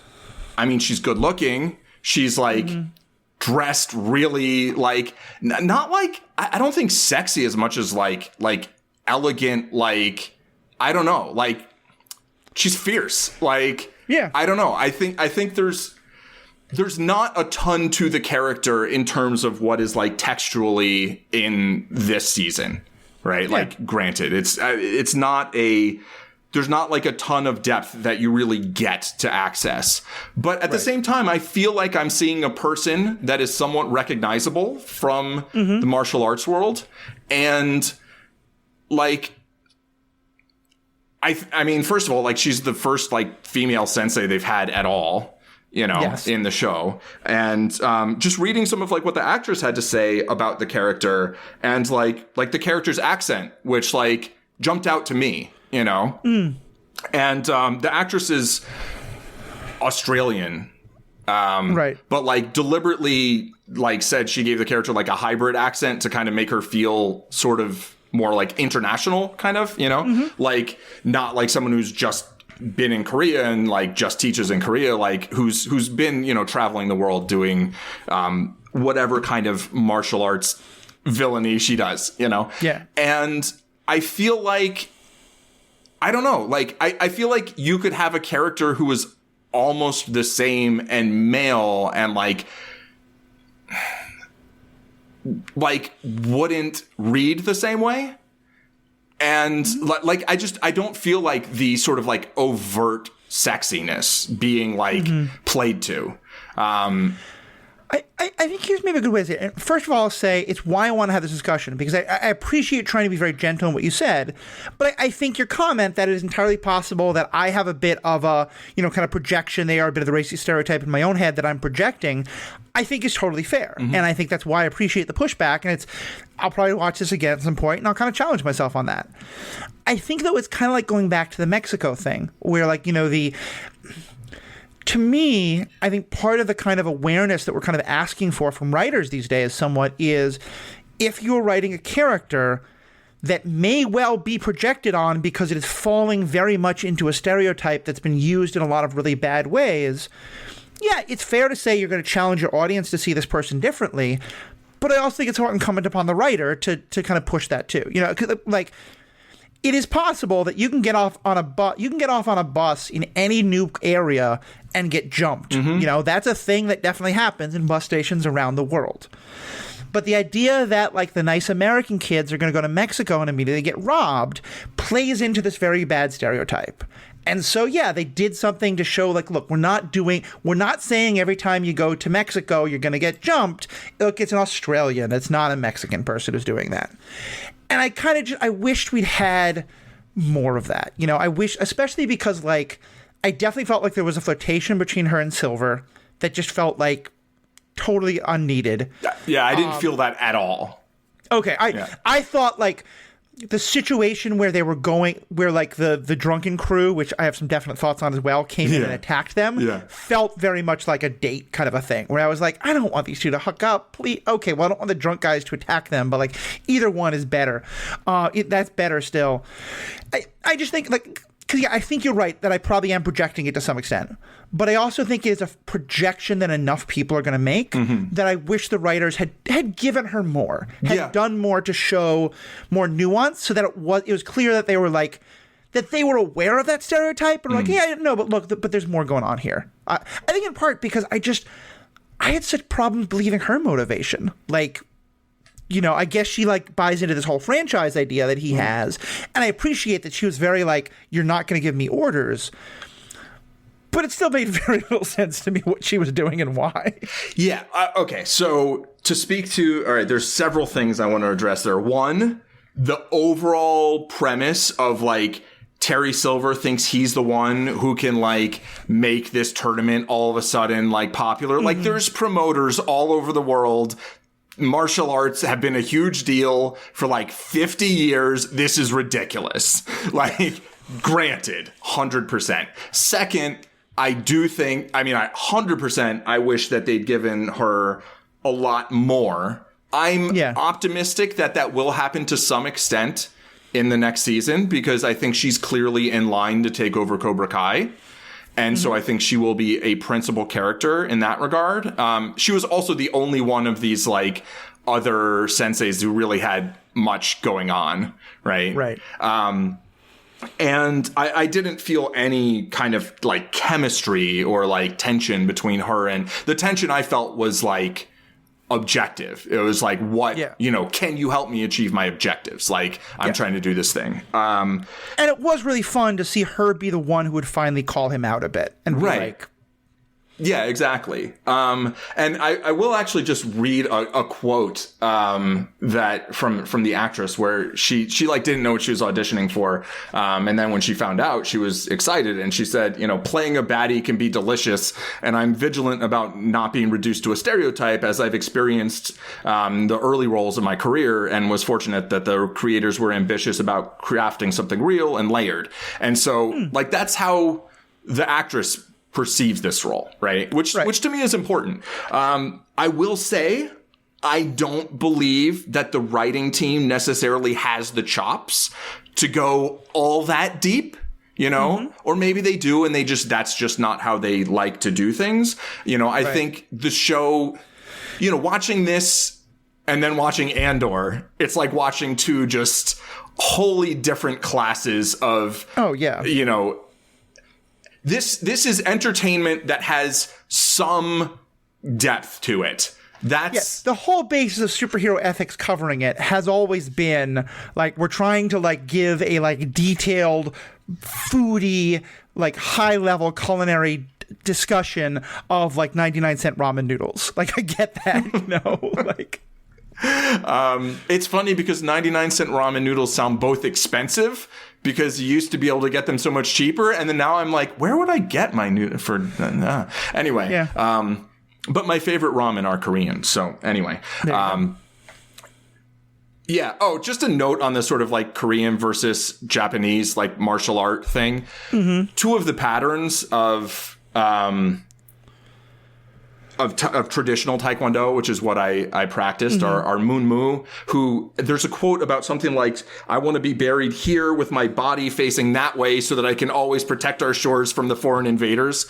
I mean, she's good looking. She's like dressed really like, not like, I don't think sexy as much as like elegant, like, I don't know, like she's fierce. Like, yeah, I don't know. I think there's not a ton to the character in terms of what is like textually in this season. Right. Yeah. Like, granted, it's not there's not like a ton of depth that you really get to access. But at the same time, I feel like I'm seeing a person that is somewhat recognizable from the martial arts world. And like, I mean, first of all, like she's the first like female sensei they've had at all. You know, in the show. And just reading some of like what the actress had to say about the character and like the character's accent, which like jumped out to me, you know. And the actress is Australian. But like deliberately like said she gave the character like a hybrid accent to kind of make her feel sort of more like international kind of, you know, like not like someone who's just been in Korea and like just teaches in Korea, like who's been, you know, traveling the world doing whatever kind of martial arts villainy she does, you know? Yeah. And I feel like, I don't know, like, I feel like you could have a character who is almost the same and male and like wouldn't read the same way. And like, I don't feel like the sort of like overt sexiness being like played to. I think here's maybe a good way to say it. First of all, I'll say it's why I want to have this discussion, because I appreciate trying to be very gentle in what you said, but I think your comment that it is entirely possible that I have a bit of a, you know, kind of projection there, a bit of the racist stereotype in my own head that I'm projecting, I think is totally fair. And I think that's why I appreciate the pushback, and I'll probably watch this again at some point, and I'll kind of challenge myself on that. I think, though, it's kind of like going back to the Mexico thing, where, like, you know, to me, I think part of the kind of awareness that we're kind of asking for from writers these days somewhat is if you're writing a character that may well be projected on because it is falling very much into a stereotype that's been used in a lot of really bad ways, yeah, it's fair to say you're going to challenge your audience to see this person differently, but I also think it's incumbent upon the writer to kind of push that too. You know, like, it is possible that you can get off on a bus in any new area and get jumped. You know, that's a thing that definitely happens in bus stations around the world. But the idea that, like, the nice American kids are going to go to Mexico and immediately get robbed plays into this very bad stereotype. And so, yeah, they did something to show, like, look, we're not saying every time you go to Mexico you're going to get jumped. Look, it's an Australian. It's not a Mexican person who's doing that. And I kind of I wished we'd had more of that. You know, I wish, especially because, like, I definitely felt like there was a flirtation between her and Silver that just felt like totally unneeded. Yeah, I didn't feel that at all. Okay, I thought, like, the situation where they were going, where, like, the drunken crew, which I have some definite thoughts on as well, came in and attacked them, felt very much like a date kind of a thing, where I was like, I don't want these two to hook up, please. Okay, well, I don't want the drunk guys to attack them, but, like, either one is better. That's better still. I just think, like, because, yeah, I think you're right that I probably am projecting it to some extent. But I also think it's a projection that enough people are going to make that I wish the writers had given her more, had done more to show more nuance, so that it was clear that they were like, that they were aware of that stereotype and like, yeah, no, but look, but there's more going on here. I think in part because I had such problems believing her motivation. Like, you know, I guess she, like, buys into this whole franchise idea that he has. And I appreciate that she was very like, you're not going to give me orders. But it still made very little sense to me what she was doing and why. Yeah. Okay. So to speak to, all right, there's several things I want to address there. One, the overall premise of, like, Terry Silver thinks he's the one who can, like, make this tournament all of a sudden, like, popular. Like, there's promoters all over the world. Martial arts have been a huge deal for like 50 years. This is ridiculous. Like, granted, 100%. Second, I do think, I mean, 100%, I wish that they'd given her a lot more. I'm optimistic that will happen to some extent in the next season, because I think she's clearly in line to take over Cobra Kai. And so I think she will be a principal character in that regard. She was also the only one of these, like, other senseis who really had much going on, right? Right. And I didn't feel any kind of, like, chemistry or, like, tension between her, and the tension I felt was, like, objective. It was like, what, you know, can you help me achieve my objectives? Like, I'm trying to do this thing. And it was really fun to see her be the one who would finally call him out a bit and be like, yeah, exactly. And I will actually just read a quote that from the actress, where she like didn't know what she was auditioning for, and then when she found out, she was excited, and she said, you know, playing a baddie can be delicious, and I'm vigilant about not being reduced to a stereotype, as I've experienced the early roles of my career, and was fortunate that the creators were ambitious about crafting something real and layered. And so, like, that's how the actress perceives this role, right? Which to me is important. I will say, I don't believe that the writing team necessarily has the chops to go all that deep you know, or maybe they do and that's just not how they like to do things. You know, I think the show, you know, watching this and then watching Andor, it's like watching two just wholly different classes of, you know, this is entertainment that has some depth to it. That's the whole basis of superhero ethics covering it has always been like, we're trying to like give a like detailed foodie, like high level culinary discussion of like 99-cent ramen noodles. Like, I get that, you know, like. It's funny because 99-cent ramen noodles sound both expensive because you used to be able to get them so much cheaper. And then now I'm like, where would I get my noodle for? Anyway. Yeah. But my favorite ramen are Korean. So anyway, yeah. Oh, just a note on this sort of like Korean versus Japanese, like martial art thing. Two of the patterns of traditional Taekwondo, which is what I practiced, are Moon Mu, who there's a quote about something like, I want to be buried here with my body facing that way so that I can always protect our shores from the foreign invaders.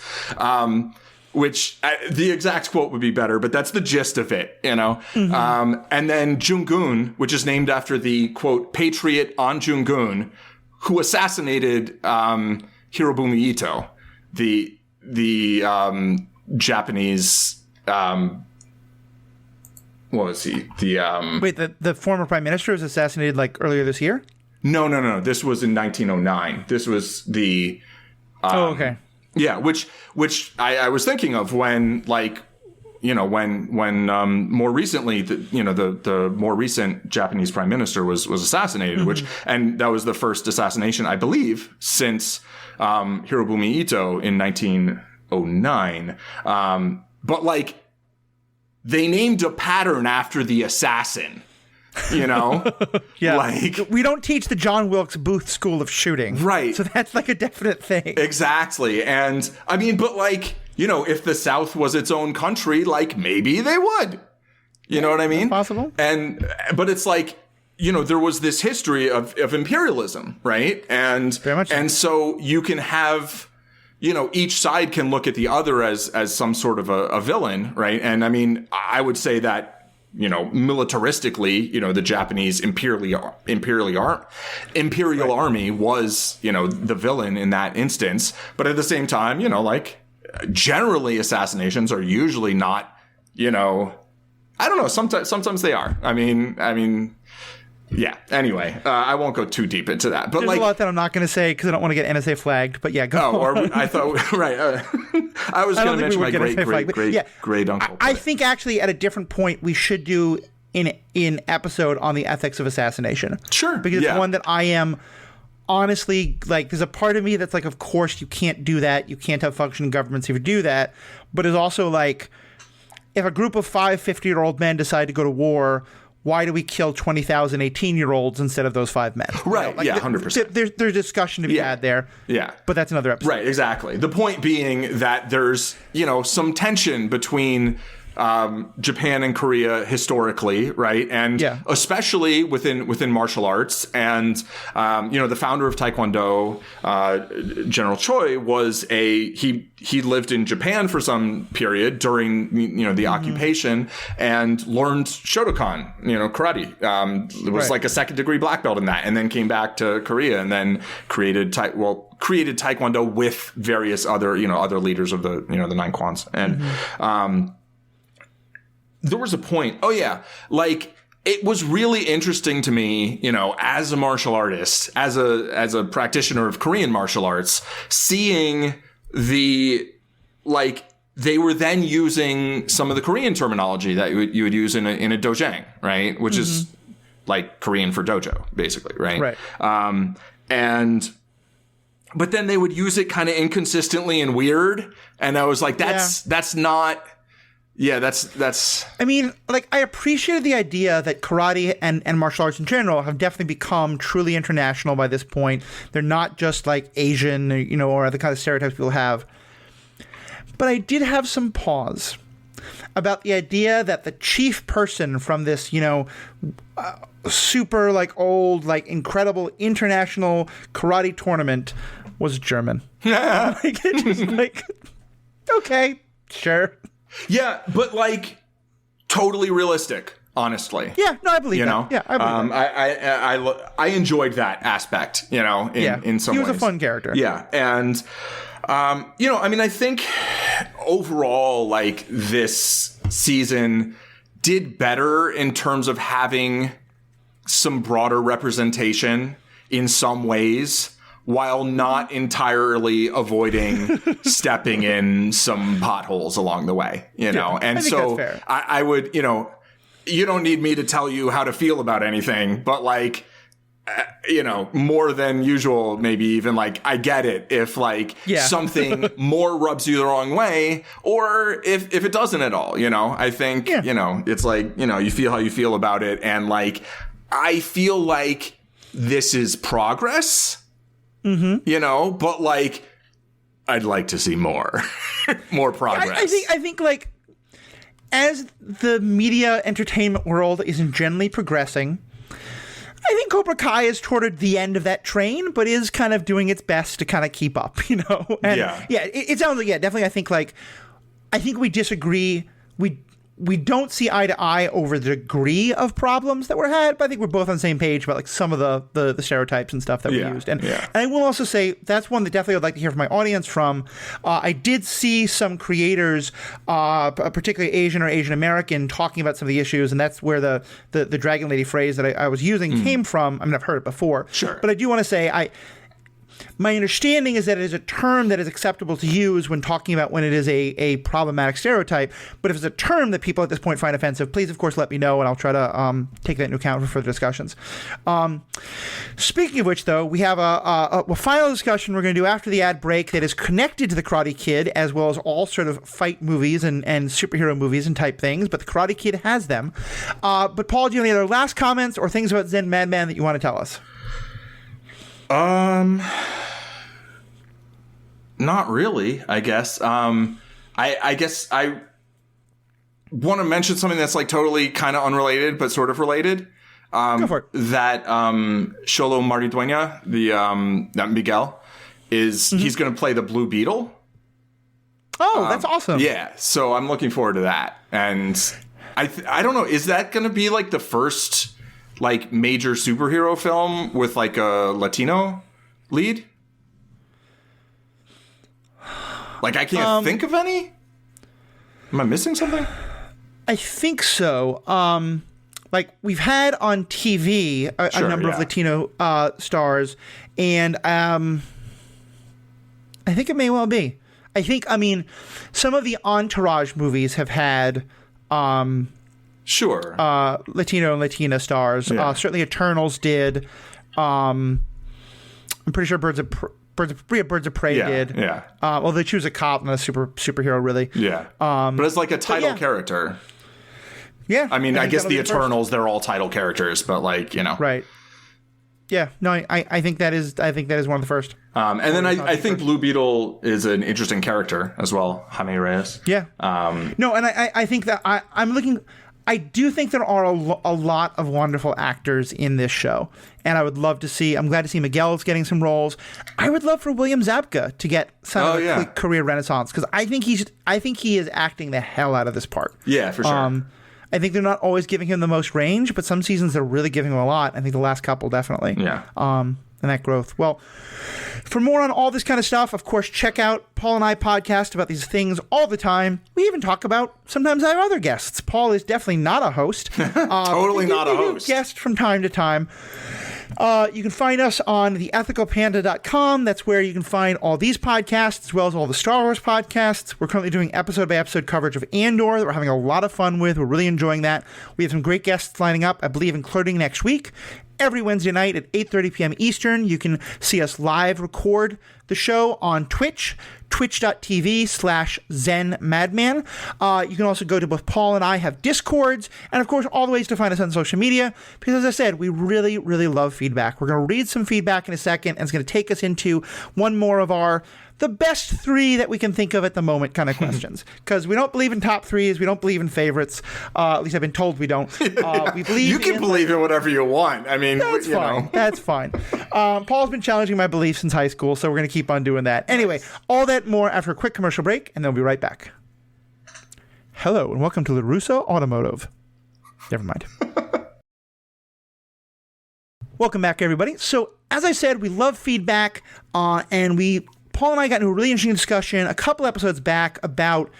Which the exact quote would be better, but that's the gist of it, you know? And then Jungun, which is named after the quote, patriot An Jungun, who assassinated Hirobumi Ito, the Japanese, what was he? Wait, the former prime minister was assassinated like earlier this year? No. This was in 1909. This was the. Okay. Yeah, which I was thinking of when, like, you know, when more recently, the more recent Japanese prime minister was assassinated, and that was the first assassination, I believe, since Hirobumi Ito in 1909. But like, they named a pattern after the assassin. You know? Yeah. Like, we don't teach the John Wilkes Booth School of Shooting. Right. So that's like a definite thing. Exactly. And I mean, but like, you know, if the South was its own country, like maybe they would. You know what I mean? That's possible. But it's like, you know, there was this history of imperialism, right? And very much. And so you can have, you know, each side can look at the other as some sort of a villain, right? And I mean, I would say that, you know, militaristically, you know, the Japanese imperial army was, you know, the villain in that instance. But at the same time, you know, like, generally assassinations are usually not, you know, I don't know. Sometimes they are. I mean, yeah. Anyway, I won't go too deep into that. But there's a lot that I'm not going to say because I don't want to get NSA flagged. But yeah, go. Oh, or I thought right. I was going to mention my great uncle. I think actually at a different point we should do an episode on the ethics of assassination. Sure, because it's one that I am honestly like. There's a part of me that's like, of course you can't do that. You can't have functioning governments if you do that. But it's also like, if a group of 5 50-year-old men decide to go to war, why do we kill 20,000 18-year-olds instead of those 5 men? Right. You know, like, yeah, 100%. There's discussion to be had there. Yeah. But that's another episode. Right, exactly. The point being that there's, you know, some tension between Japan and Korea historically, right? And especially within martial arts. And, you know, the founder of Taekwondo, General Choi, he lived in Japan for some period during, you know, the occupation and learned Shotokan, you know, karate. It was like a 2nd degree black belt in that, and then came back to Korea and then created Taekwondo with various other leaders of the, you know, the 9 Kwans. And, there was a point. Like, it was really interesting to me, you know, as a martial artist, as a practitioner of Korean martial arts, seeing they were then using some of the Korean terminology that you would use in a dojang, right? Which is like Korean for dojo, basically, right? Right. But then they would use it kind of inconsistently and weird, and I was like, that's not. Yeah, that's. I mean, like, I appreciated the idea that karate and martial arts in general have definitely become truly international by this point. They're not just like Asian, you know, or other kind of stereotypes people have. But I did have some pause about the idea that the chief person from this, you know, super like old, like incredible international karate tournament was German. Like, it just like, okay, sure. Yeah, but like totally realistic, honestly. Yeah, no, I believe you that. know? Yeah, I believe that. I enjoyed that aspect, you know, in some ways. He was a fun character. Yeah, and you know, I mean, I think overall, like, this season did better in terms of having some broader representation in some ways, while not entirely avoiding stepping in some potholes along the way, you know? Yeah, and so I would, you know, you don't need me to tell you how to feel about anything, but like, you know, more than usual, maybe even like, I get it if like something more rubs you the wrong way, or if it doesn't at all, you know. I think, you know, it's like, you know, you feel how you feel about it. And like, I feel like this is progress, you know, but like, I'd like to see more, more progress. I think like, as the media entertainment world is generally progressing, I think Cobra Kai is toward the end of that train, but is kind of doing its best to kind of keep up, you know? And it sounds like, definitely. I think we disagree. We don't see eye to eye over the degree of problems that were had, but I think we're both on the same page about like some of the stereotypes and stuff that we used. And I will also say that's one that definitely I'd like to hear from my audience from. I did see some creators, particularly Asian or Asian American, talking about some of the issues, and that's where the Dragon Lady phrase that I was using came from. I mean, I've heard it before. Sure. But I do want to say my understanding is that it is a term that is acceptable to use when talking about when it is a problematic stereotype. But if it's a term that people at this point find offensive, please, of course, let me know, and I'll try to take that into account for further discussions. Speaking of which, though, we have a final discussion we're going to do after the ad break that is connected to The Karate Kid, as well as all sort of fight movies and superhero movies and type things. But The Karate Kid has them. But Paul, do you have any other last comments or things about Zen Madman that you want to tell us? Not really, I guess. I guess I want to mention something that's like totally kind of unrelated, but sort of related. Go for it. That Xolo Maridueña, that Miguel, he's going to play the Blue Beetle. Oh, that's awesome. Yeah, so I'm looking forward to that. And I don't know, is that going to be like the first like major superhero film with like a Latino lead? Like, I can't think of any. Am I missing something? I think so. Like, we've had on TV a number of Latino stars, and I think it may well be. I mean, some of the Entourage movies have had Latino and Latina stars. Certainly Eternals did. I'm pretty sure Birds of Prey did. Yeah. Well, they choose a cop, not a superhero, really. Yeah. But it's like a title character. Yeah. I mean, I guess the Eternals, they're all title characters, but like, you know. Right. Yeah. No, I think that is one of the first. And then I think Blue Beetle is an interesting character as well, Jaime Reyes. Yeah. No, and I think that I'm looking. I do think there are a lot of wonderful actors in this show, and I would love to see. I'm glad to see Miguel's getting some roles. I would love for William Zabka to get some quick career renaissance, because I think he is acting the hell out of this part. Yeah, for sure. I think they're not always giving him the most range, but some seasons they're really giving him a lot. I think the last couple definitely. Yeah. And that growth. Well, for more on all this kind of stuff, of course, check out Paul and I podcast about these things all the time. We even talk about, sometimes I have other guests. Paul is definitely not a host. Totally not a host. Guest from time to time. You can find us on theethicalpanda.com. That's where you can find all these podcasts, as well as all the Star Wars podcasts. We're currently doing episode-by-episode coverage of Andor that we're having a lot of fun with. We're really enjoying that. We have some great guests lining up, I believe, including next week. Every Wednesday night at 8:30 p.m. Eastern, you can see us live record the show on Twitch, twitch.tv/ZenMadman. You can also go to both Paul and I have Discords, and of course, all the ways to find us on social media, because as I said, we really, really love feedback. We're going to read some feedback in a second, and it's going to take us into one more of our the best three that we can think of at the moment kind of questions, because we don't believe in top threes. We don't believe in favorites. At least I've been told we don't. We believe you can believe in whatever you want. I mean, that's fine. That's fine. Paul's been challenging my beliefs since high school, so we're going to keep on doing that. Anyway, all that more after a quick commercial break, and then we'll be right back. Hello, and welcome to LaRusso Automotive. Never mind. Welcome back, everybody. So, as I said, we love feedback, and Paul and I got into a really interesting discussion a couple episodes back about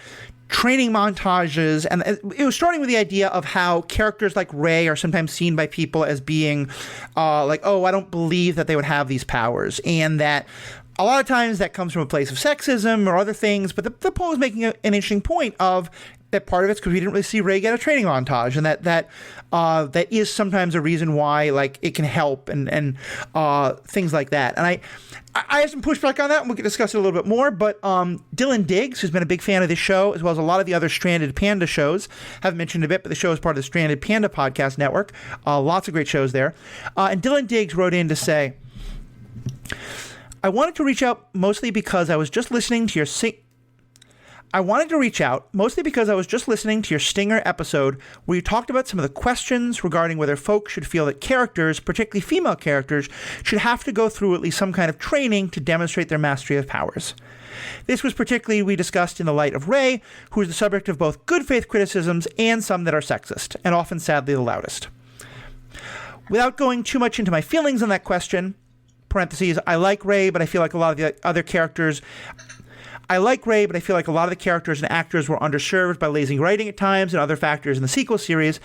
training montages, and it was starting with the idea of how characters like Rey are sometimes seen by people as being like, oh, I don't believe that they would have these powers, and that a lot of times that comes from a place of sexism or other things, but the Paul was making an interesting point of that part of it's because we didn't really see Rey get a training montage, and that is sometimes a reason why, like, it can help and things like that. And I have some pushback on that, and we can discuss it a little bit more. But Dylan Diggs, who's been a big fan of this show, as well as a lot of the other Stranded Panda shows, haven't mentioned a bit, but the show is part of the Stranded Panda podcast network. Lots of great shows there. And Dylan Diggs wrote in to say, I wanted to reach out mostly because I was just listening to your Stinger episode where you talked about some of the questions regarding whether folks should feel that characters, particularly female characters, should have to go through at least some kind of training to demonstrate their mastery of powers. This was particularly we discussed in the light of Rey, who is the subject of both good faith criticisms and some that are sexist, and often sadly the loudest. Without going too much into my feelings on that question, parentheses, I like Rey, but I feel like a lot of the other characters and actors were underserved by lazy writing at times and other factors in the sequel series.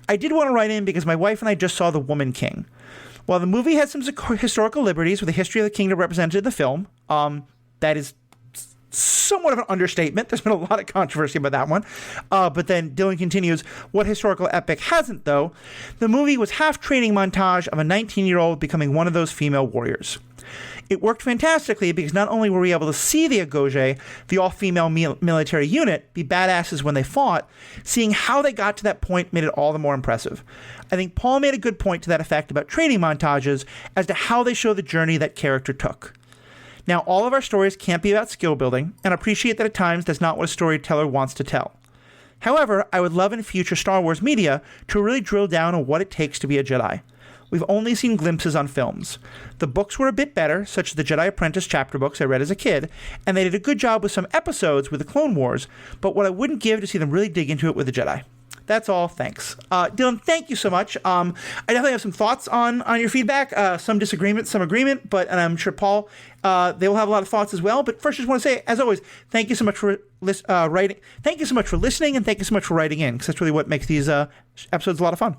I did want to write in because my wife and I just saw The Woman King. While the movie had some historical liberties with the history of the kingdom represented in the film, that is somewhat of an understatement. There's been a lot of controversy about that one. But then Dylan continues, what historical epic hasn't, though? The movie was half training montage of a 19-year-old becoming one of those female warriors. It worked fantastically because not only were we able to see the Agoge, the all-female military unit, be badasses when they fought, seeing how they got to that point made it all the more impressive. I think Paul made a good point to that effect about training montages as to how they show the journey that character took. Now, all of our stories can't be about skill building, and appreciate that at times that's not what a storyteller wants to tell. However, I would love in future Star Wars media to really drill down on what it takes to be a Jedi. We've only seen glimpses on films. The books were a bit better, such as the Jedi Apprentice chapter books I read as a kid, and they did a good job with some episodes with the Clone Wars, but what I wouldn't give to see them really dig into it with the Jedi. That's all. Thanks. Dylan, thank you so much. I definitely have some thoughts on your feedback, some disagreement, some agreement, and I'm sure Paul, they will have a lot of thoughts as well. But first, I just want to say, as always, thank you so much for writing. Thank you so much for listening, and thank you so much for writing in, because that's really what makes these episodes a lot of fun.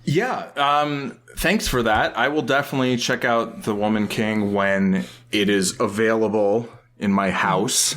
Yeah, thanks for that. I will definitely check out The Woman King when it is available in my house.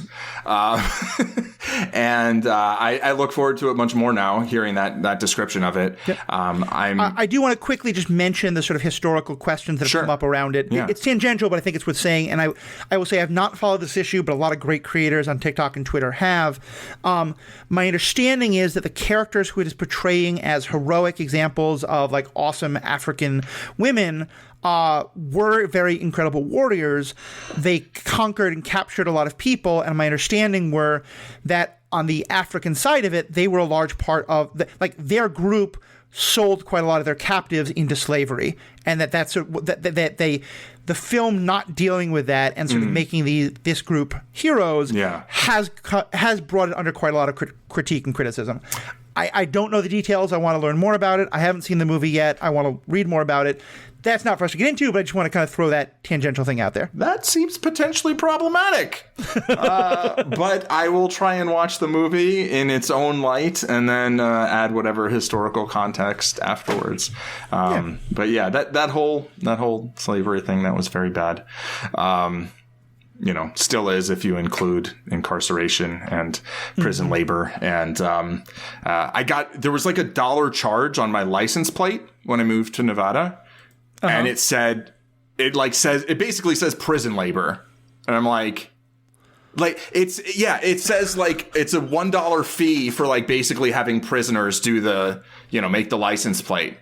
And I look forward to it much more now, hearing that description of it. Yep. I do want to quickly just mention the sort of historical questions that have come up around it. Yeah. It's tangential, but I think it's worth saying. And I will say I've not followed this issue, but a lot of great creators on TikTok and Twitter have. My understanding is that the characters who it is portraying as heroic examples of like awesome African women were very incredible warriors. They conquered and captured a lot of people, and my understanding were that on the African side of it, they were a large part of their group sold quite a lot of their captives into slavery, and the film not dealing with that and sort of making this group heroes has brought it under quite a lot of critique and criticism. I don't know the details. I want to learn more about it. I haven't seen the movie yet. I want to read more about it. That's not for us to get into, but I just want to kind of throw that tangential thing out there. That seems potentially problematic. But I will try and watch the movie in its own light and then add whatever historical context afterwards. But yeah, that whole slavery thing, that was very bad. Still is if you include incarceration and prison labor. And there was like $1 charge on my license plate when I moved to Nevada. And it basically says prison labor. And I'm like it says like it's a $1 fee for like basically having prisoners do make the license plate.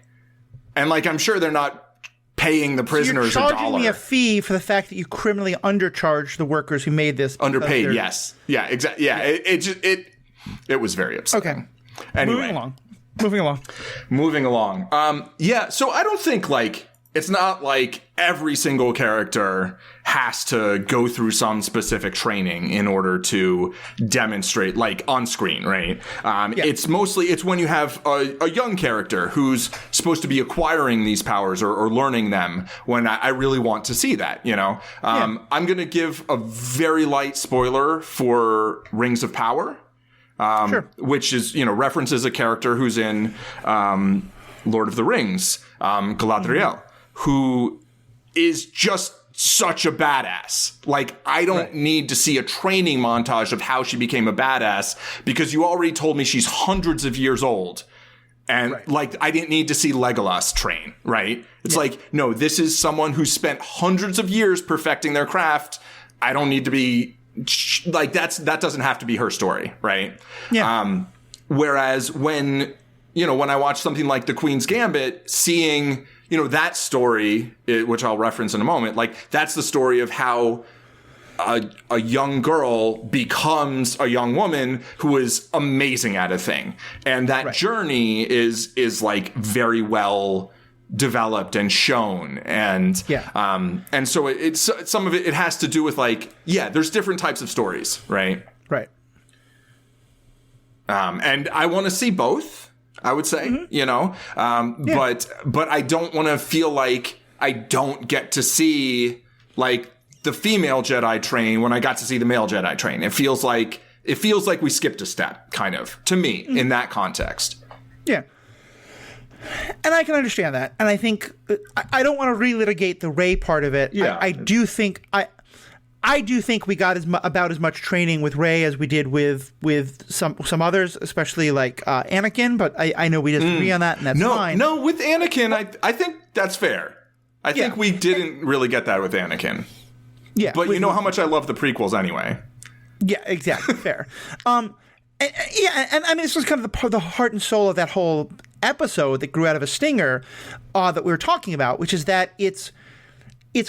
And like, I'm sure they're not paying the prisoners so you're $1. charging me a fee for the fact that you criminally undercharged the workers who made this. Underpaid, yes. Yeah, exactly. Yeah, it was very upsetting. Okay. Anyway. Moving along. Yeah, so I don't think, like, it's not like every single character has to go through some specific training in order to demonstrate, like, on screen, right? It's when you have a young character who's supposed to be acquiring these powers or learning them, when I really want to see that, you know? I'm going to give a very light spoiler for Rings of Power. Which is, references a character who's in Lord of the Rings, Galadriel, who is just such a badass. Like, I don't need to see a training montage of how she became a badass, because you already told me she's hundreds of years old. And, like, I didn't need to see Legolas train, right? It's like, no, this is someone who spent hundreds of years perfecting their craft. I don't need to be... like, that doesn't have to be her story, right? Yeah. Whereas when I watch something like The Queen's Gambit, seeing, that story, which I'll reference in a moment, like, that's the story of how a young girl becomes a young woman who is amazing at a thing. And that journey is like very well developed and shown, and so it's some of it has to do with, like, there's different types of stories, right? And I want to see both, I would say, but I don't want to feel like I don't get to see, like, the female Jedi train when I got to see the male Jedi train. It feels like we skipped a step, kind of, to me, in that context. And I can understand that. And I think I don't want to relitigate the Rey part of it. I do think we got about as much training with Rey as we did with some others, especially like Anakin. But I know we disagree on that, and that's fine. No, with Anakin, I think that's fair. I think we didn't really get that with Anakin. Yeah, but you know how much I love the prequels anyway. Yeah, exactly. Fair. And I mean, this was kind of the heart and soul of that whole episode that grew out of a stinger that we were talking about, which is that it's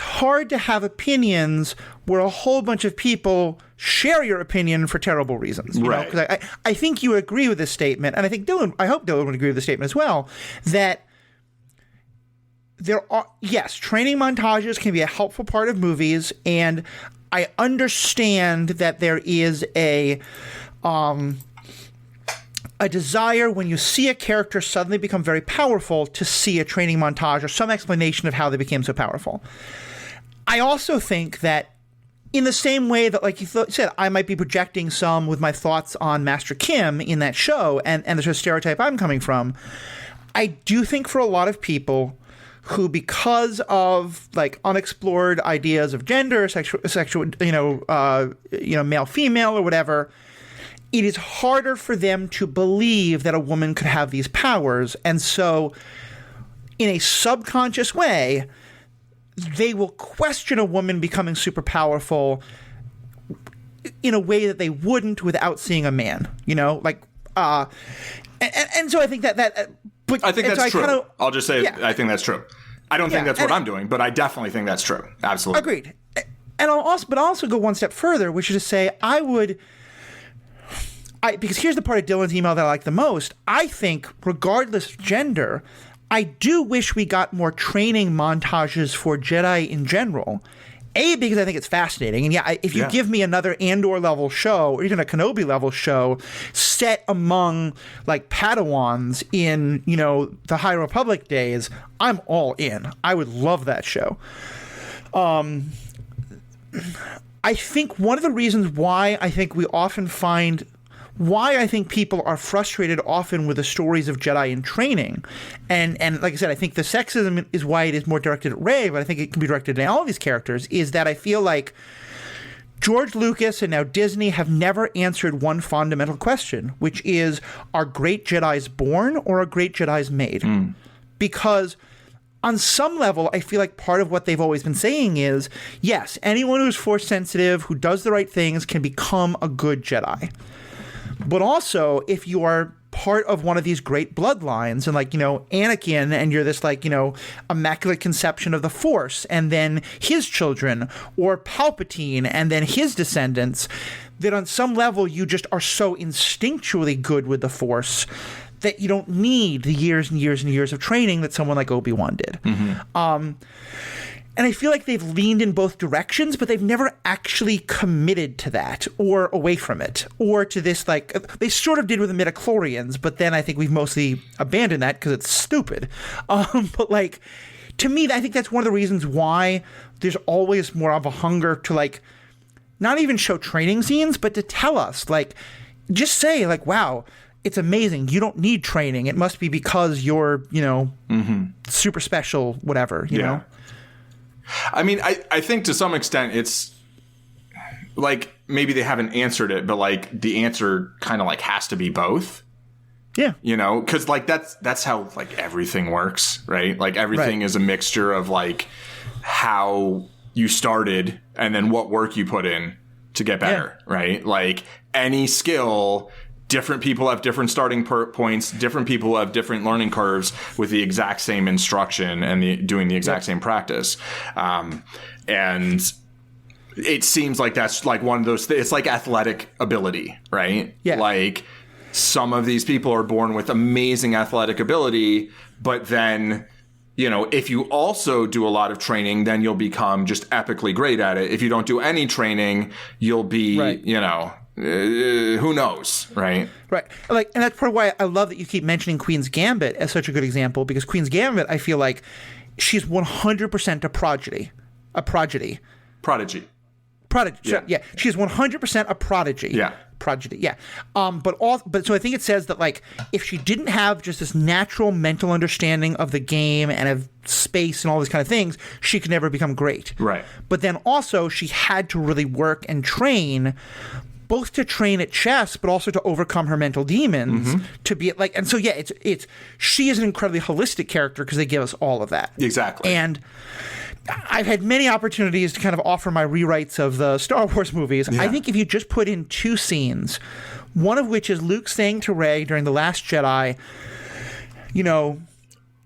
hard to have opinions where a whole bunch of people share your opinion for terrible reasons. You know? 'Cause I think you agree with this statement, and I hope Dylan would agree with the statement as well, that there are, training montages can be a helpful part of movies, and I understand that there is a desire when you see a character suddenly become very powerful to see a training montage or some explanation of how they became so powerful. I also think that in the same way that, like you said, I might be projecting some with my thoughts on Master Kim in that show and the sort of stereotype I'm coming from, I do think for a lot of people who, because of like unexplored ideas of gender, sexual, male, female, or whatever, it is harder for them to believe that a woman could have these powers. And so in a subconscious way, they will question a woman becoming super powerful in a way that they wouldn't without seeing a man, and so I think that but I think that's true. I'll just say, I think that's true. I don't think that's what I'm doing, but I definitely think that's true. Absolutely. Agreed. And I'll also go one step further, which is to say because here's the part of Dylan's email that I like the most. I think, regardless of gender, I do wish we got more training montages for Jedi in general. Because I think it's fascinating. And if you give me another Andor level show or even a Kenobi level show set among like Padawans in, the High Republic days, I'm all in. I would love that show. I think one of the reasons why I think people are frustrated often with the stories of Jedi in training. And like I said, I think the sexism is why it is more directed at Rey, but I think it can be directed at all of these characters, is that I feel like George Lucas and now Disney have never answered one fundamental question, which is, are great Jedis born or are great Jedis made? Because on some level, I feel like part of what they've always been saying is, yes, anyone who's force sensitive, who does the right things, can become a good Jedi. But also, if you are part of one of these great bloodlines, and like, you know, Anakin, and you're this like, you know, immaculate conception of the Force, and then his children, or Palpatine and then his descendants, that on some level you just are so instinctually good with the Force that you don't need the years and years and years of training that someone like Obi-Wan did. And I feel like they've leaned in both directions, but they've never actually committed to that or away from it, or to this, like, they sort of did with the midichlorians, but then I think we've mostly abandoned that because it's stupid. But like, to me, I think that's one of the reasons why there's always more of a hunger to like, not even show training scenes, but to tell us, like, just say like, wow, it's amazing. You don't need training. It must be because you're, you know, super special, whatever, you know? I mean, I think to some extent it's like maybe they haven't answered it, but like the answer kind of like has to be both. Yeah. You know, because like that's how like everything works, right? Like everything is a mixture of like how you started and then what work you put in to get better, right? Like any skill, different people have different starting points. Different people have different learning curves with the exact same instruction and doing the exact same practice. And it seems like that's like one of those it's like athletic ability, right? Yeah. Like some of these people are born with amazing athletic ability, but then, you know, if you also do a lot of training, then you'll become just epically great at it. If you don't do any training, you'll be, you know, who knows, right? Right. Like, and that's part of why I love that you keep mentioning Queen's Gambit as such a good example, because Queen's Gambit, I feel like she's 100% a prodigy. Yeah. She's 100% a prodigy. Yeah. Prodigy. Yeah. But so I think it says that like if she didn't have just this natural mental understanding of the game and of space and all these kind of things, she could never become great. Right. But then also she had to really work and train, both to train at chess, but also to overcome her mental demons to be like, and so yeah, it's she is an incredibly holistic character because they give us all of that. Exactly. And I've had many opportunities to kind of offer my rewrites of the Star Wars movies. Yeah. I think if you just put in two scenes, one of which is Luke saying to Rey during The Last Jedi, you know,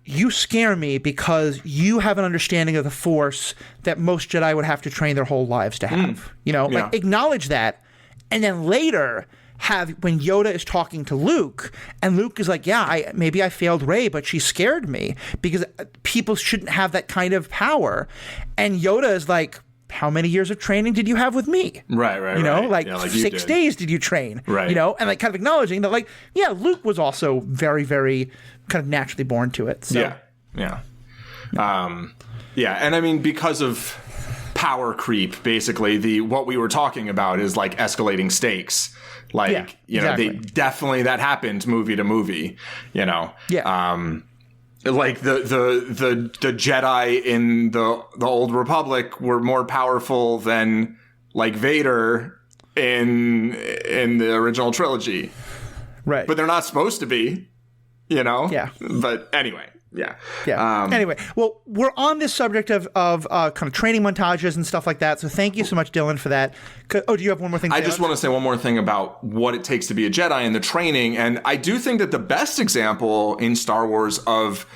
you scare me because you have an understanding of the Force that most Jedi would have to train their whole lives to have. You know, like acknowledge that. And then later have when Yoda is talking to Luke and Luke is like, yeah, maybe I failed Rey, but she scared me because people shouldn't have that kind of power. And Yoda is like, how many years of training did you have with me? Right. You know, like 6 days did you train? Right. You know, and like kind of acknowledging that like, yeah, Luke was also very, very kind of naturally born to it. So. Yeah. And I mean, because of power creep, basically what we were talking about is like escalating stakes. Like, you know, they definitely, that happened movie to movie, you know? Yeah. Like the Jedi in the Old Republic were more powerful than like Vader in the original trilogy. Right. But they're not supposed to be, you know? Yeah. But anyway. Yeah. Anyway, well, we're on this subject of kind of training montages and stuff like that. So thank you so much, Dylan, for that. Oh, do you have one more thing? I just want to say one more thing about what it takes to be a Jedi and the training. And I do think that the best example in Star Wars of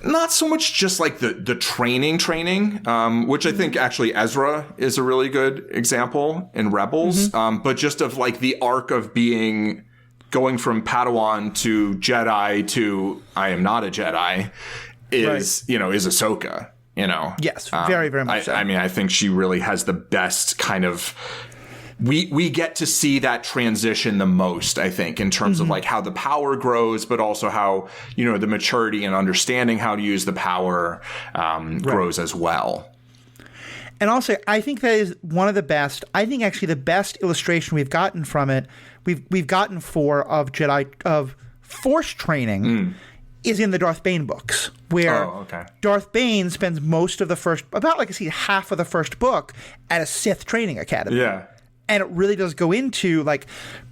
not so much just like the training, which I think actually Ezra is a really good example in Rebels, but just of like the arc of going from Padawan to Jedi to I am not a Jedi is Ahsoka, you know? Yes, very, very much so. I mean, I think she really has the best kind of, we get to see that transition the most, I think, in terms of like how the power grows, but also how, you know, the maturity and understanding how to use the power grows as well. And also, I think that is one of the best, I think actually the best illustration we've gotten from it, we've gotten of Force training is in the Darth Bane books, where Darth Bane spends most of the first, about like half of the first book at a Sith training academy. Yeah. And it really does go into like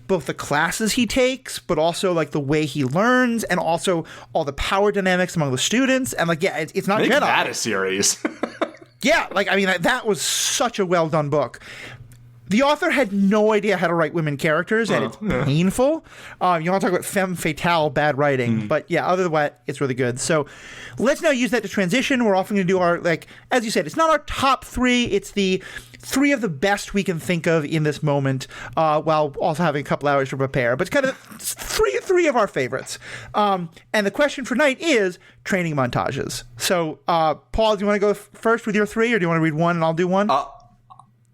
both the classes he takes, but also like the way he learns and also all the power dynamics among the students. And like, yeah, it's not Make Jedi. That a series. Yeah, like, I mean, that was such a well-done book. The author had no idea how to write women characters, and it's painful. You want to talk about femme fatale, bad writing. But yeah, other than that, it's really good. So let's now use that to transition. We're often going to do our, like, as you said, it's not our top 3. It's the 3 of the best we can think of in this moment, while also having a couple hours to prepare. But it's kind of three of our favorites. And the question for tonight is training montages. So, Paul, do you want to go first with your 3, or do you want to read one and I'll do one?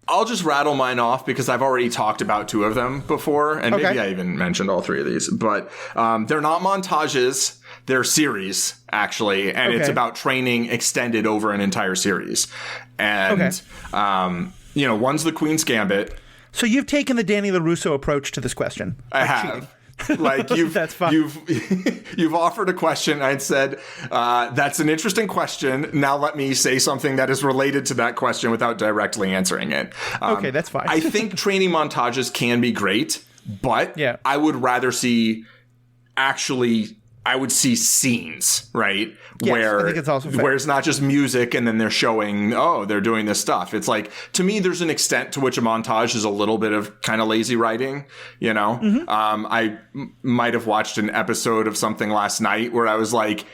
I'll just rattle mine off because I've already talked about 2 of them before, and maybe I even mentioned all 3 of these. But they're not montages; they're series, actually, and it's about training extended over an entire series. And one's the Queen's Gambit. So you've taken the Danny LaRusso approach to this question. I have. Like you've offered a question. I'd said, that's an interesting question. Now let me say something that is related to that question without directly answering it. Okay, that's fine. I think training montages can be great, but I would rather see I would see scenes, right? Yes, I think it's also fair. Where it's not just music and then they're showing, they're doing this stuff. It's like, to me, there's an extent to which a montage is a little bit of kind of lazy writing, you know? I might have watched an episode of something last night where I was like,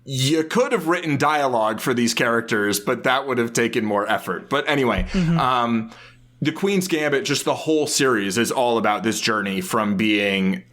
you could have written dialogue for these characters, but that would have taken more effort. But anyway, the Queen's Gambit, just the whole series is all about this journey from being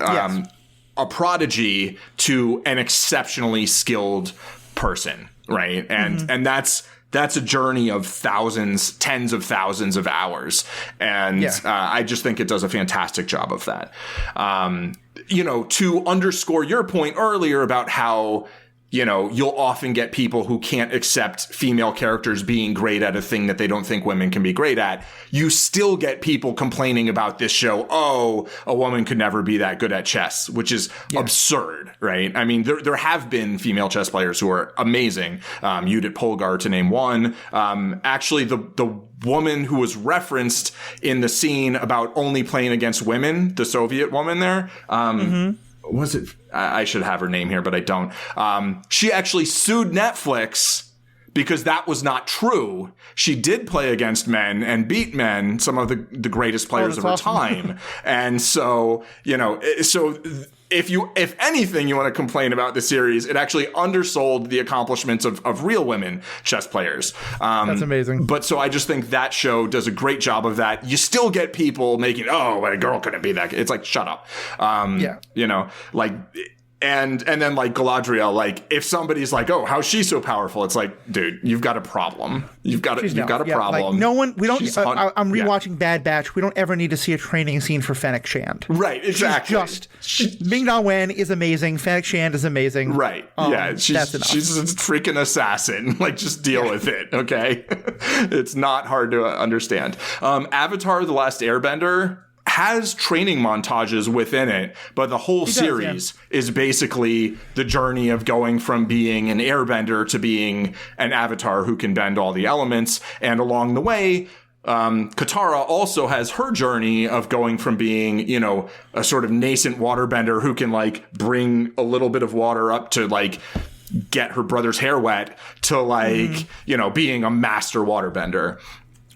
a prodigy to an exceptionally skilled person, right? And that's a journey of thousands, tens of thousands of hours. And I just think it does a fantastic job of that. To underscore your point earlier about how, you'll often get people who can't accept female characters being great at a thing that they don't think women can be great at. You still get people complaining about this show. Oh, a woman could never be that good at chess, which is absurd, right? I mean, there have been female chess players who are amazing. Judith Polgar, to name one. Actually, the woman who was referenced in the scene about only playing against women, the Soviet woman there, was it? I should have her name here, but I don't. She actually sued Netflix because that was not true. She did play against men and beat men, some of the greatest players of her time. And so, if anything you want to complain about the series, it actually undersold the accomplishments of real women chess players. That's amazing. But so I just think that show does a great job of that. You still get people making, a girl couldn't be that good. It's like, shut up. And then like Galadriel, like if somebody's like, oh, how's she so powerful? It's like, dude, you've got a problem. You've got a problem. Like no one, we don't, I'm rewatching Bad Batch. We don't ever need to see a training scene for Fennec Shand. Right. Exactly. Ming-Na Wen is amazing. Fennec Shand is amazing. Right. She's a freaking assassin. Like just deal with it. Okay. It's not hard to understand. Avatar: The Last Airbender has training montages within it, but the whole series is basically the journey of going from being an airbender to being an avatar who can bend all the elements. And along the way, Katara also has her journey of going from being, a sort of nascent waterbender who can like bring a little bit of water up to like get her brother's hair wet to like, being a master waterbender.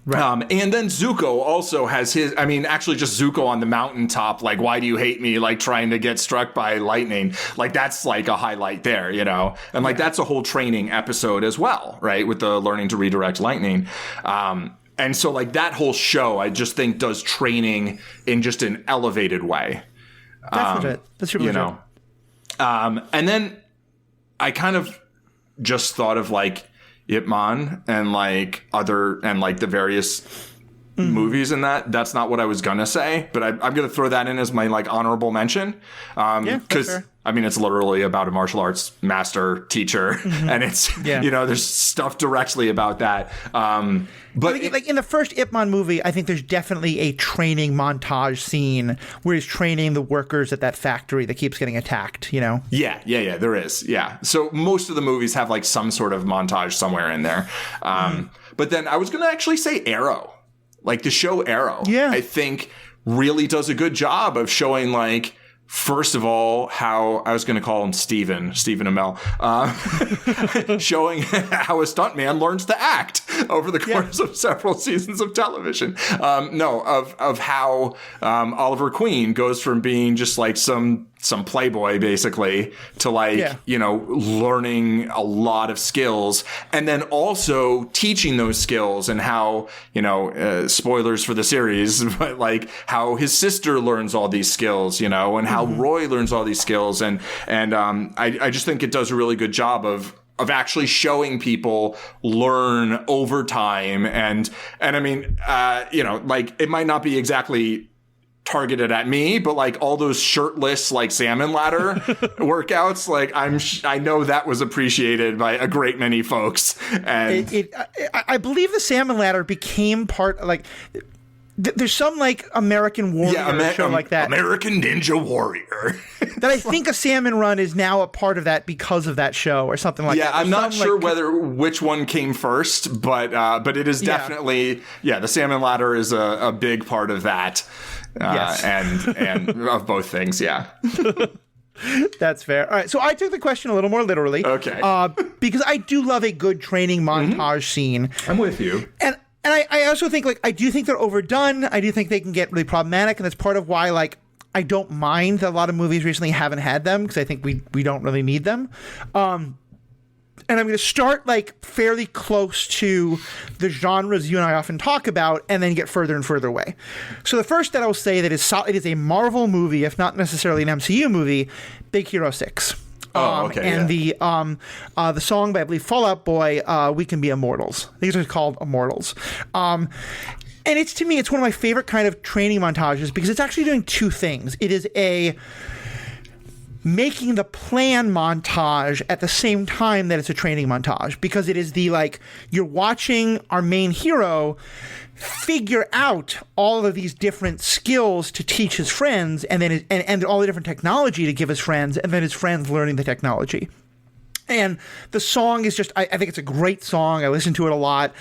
Right. And then Zuko also has actually just Zuko on the mountaintop, like, why do you hate me? Like trying to get struck by lightning. Like that's like a highlight there, and like that's a whole training episode as well, right? With the learning to redirect lightning. And so like that whole show, I just think does training in just an elevated way. That's legit. That's really legit. And then I kind of just thought of like Ip Man and like the various movies in that. That's not what I was gonna say, but I'm gonna throw that in as my like honorable mention. Because it's literally about a martial arts master teacher, and it's there's stuff directly about that. But I think, like in the first Ip Man movie, I think there's definitely a training montage scene where he's training the workers at that factory that keeps getting attacked. Yeah, there is. Yeah, so most of the movies have like some sort of montage somewhere in there. But then I was gonna actually say Arrow. Like the show Arrow, I think really does a good job of showing like, first of all, how I was going to call him Stephen Amell, showing how a stuntman learns to act. over the course of several seasons of television. Of how Oliver Queen goes from being just like some playboy basically to learning a lot of skills, and then also teaching those skills, and how, spoilers for the series, but like how his sister learns all these skills, and how Roy learns all these skills. And I just think it does a really good job of actually showing people learn over time. And I mean, it might not be exactly targeted at me, but like all those shirtless like salmon ladder workouts, like I know that was appreciated by a great many folks. And I believe the salmon ladder became part of, like, there's some like American Warrior show like that, American Ninja Warrior, that I think a salmon run is now a part of that because of that show or something like that. Yeah, I'm not sure which one came first, but it is definitely the salmon ladder is a big part of that. Yes. and of both things, yeah. That's fair. All right, so I took the question a little more literally. Okay. Because I do love a good training montage scene. I'm with you. And I also think, like, I do think they're overdone. I do think they can get really problematic, and that's part of why, like, I don't mind that a lot of movies recently haven't had them, because I think we don't really need them. And I'm going to start like fairly close to the genres you and I often talk about, and then get further and further away. So the first that I will say that it is a Marvel movie, if not necessarily an MCU movie, Big Hero 6. And the song by, I believe, Fall Out Boy, We Can Be Immortals. These are called Immortals. And to me, it's one of my favorite kind of training montages, because it's actually doing two things. It is making the plan montage at the same time that it's a training montage, because it is you're watching our main hero figure out all of these different skills to teach his friends, and then and all the different technology to give his friends, and then his friends learning the technology. And the song is just, I think it's a great song. I listen to it a lot.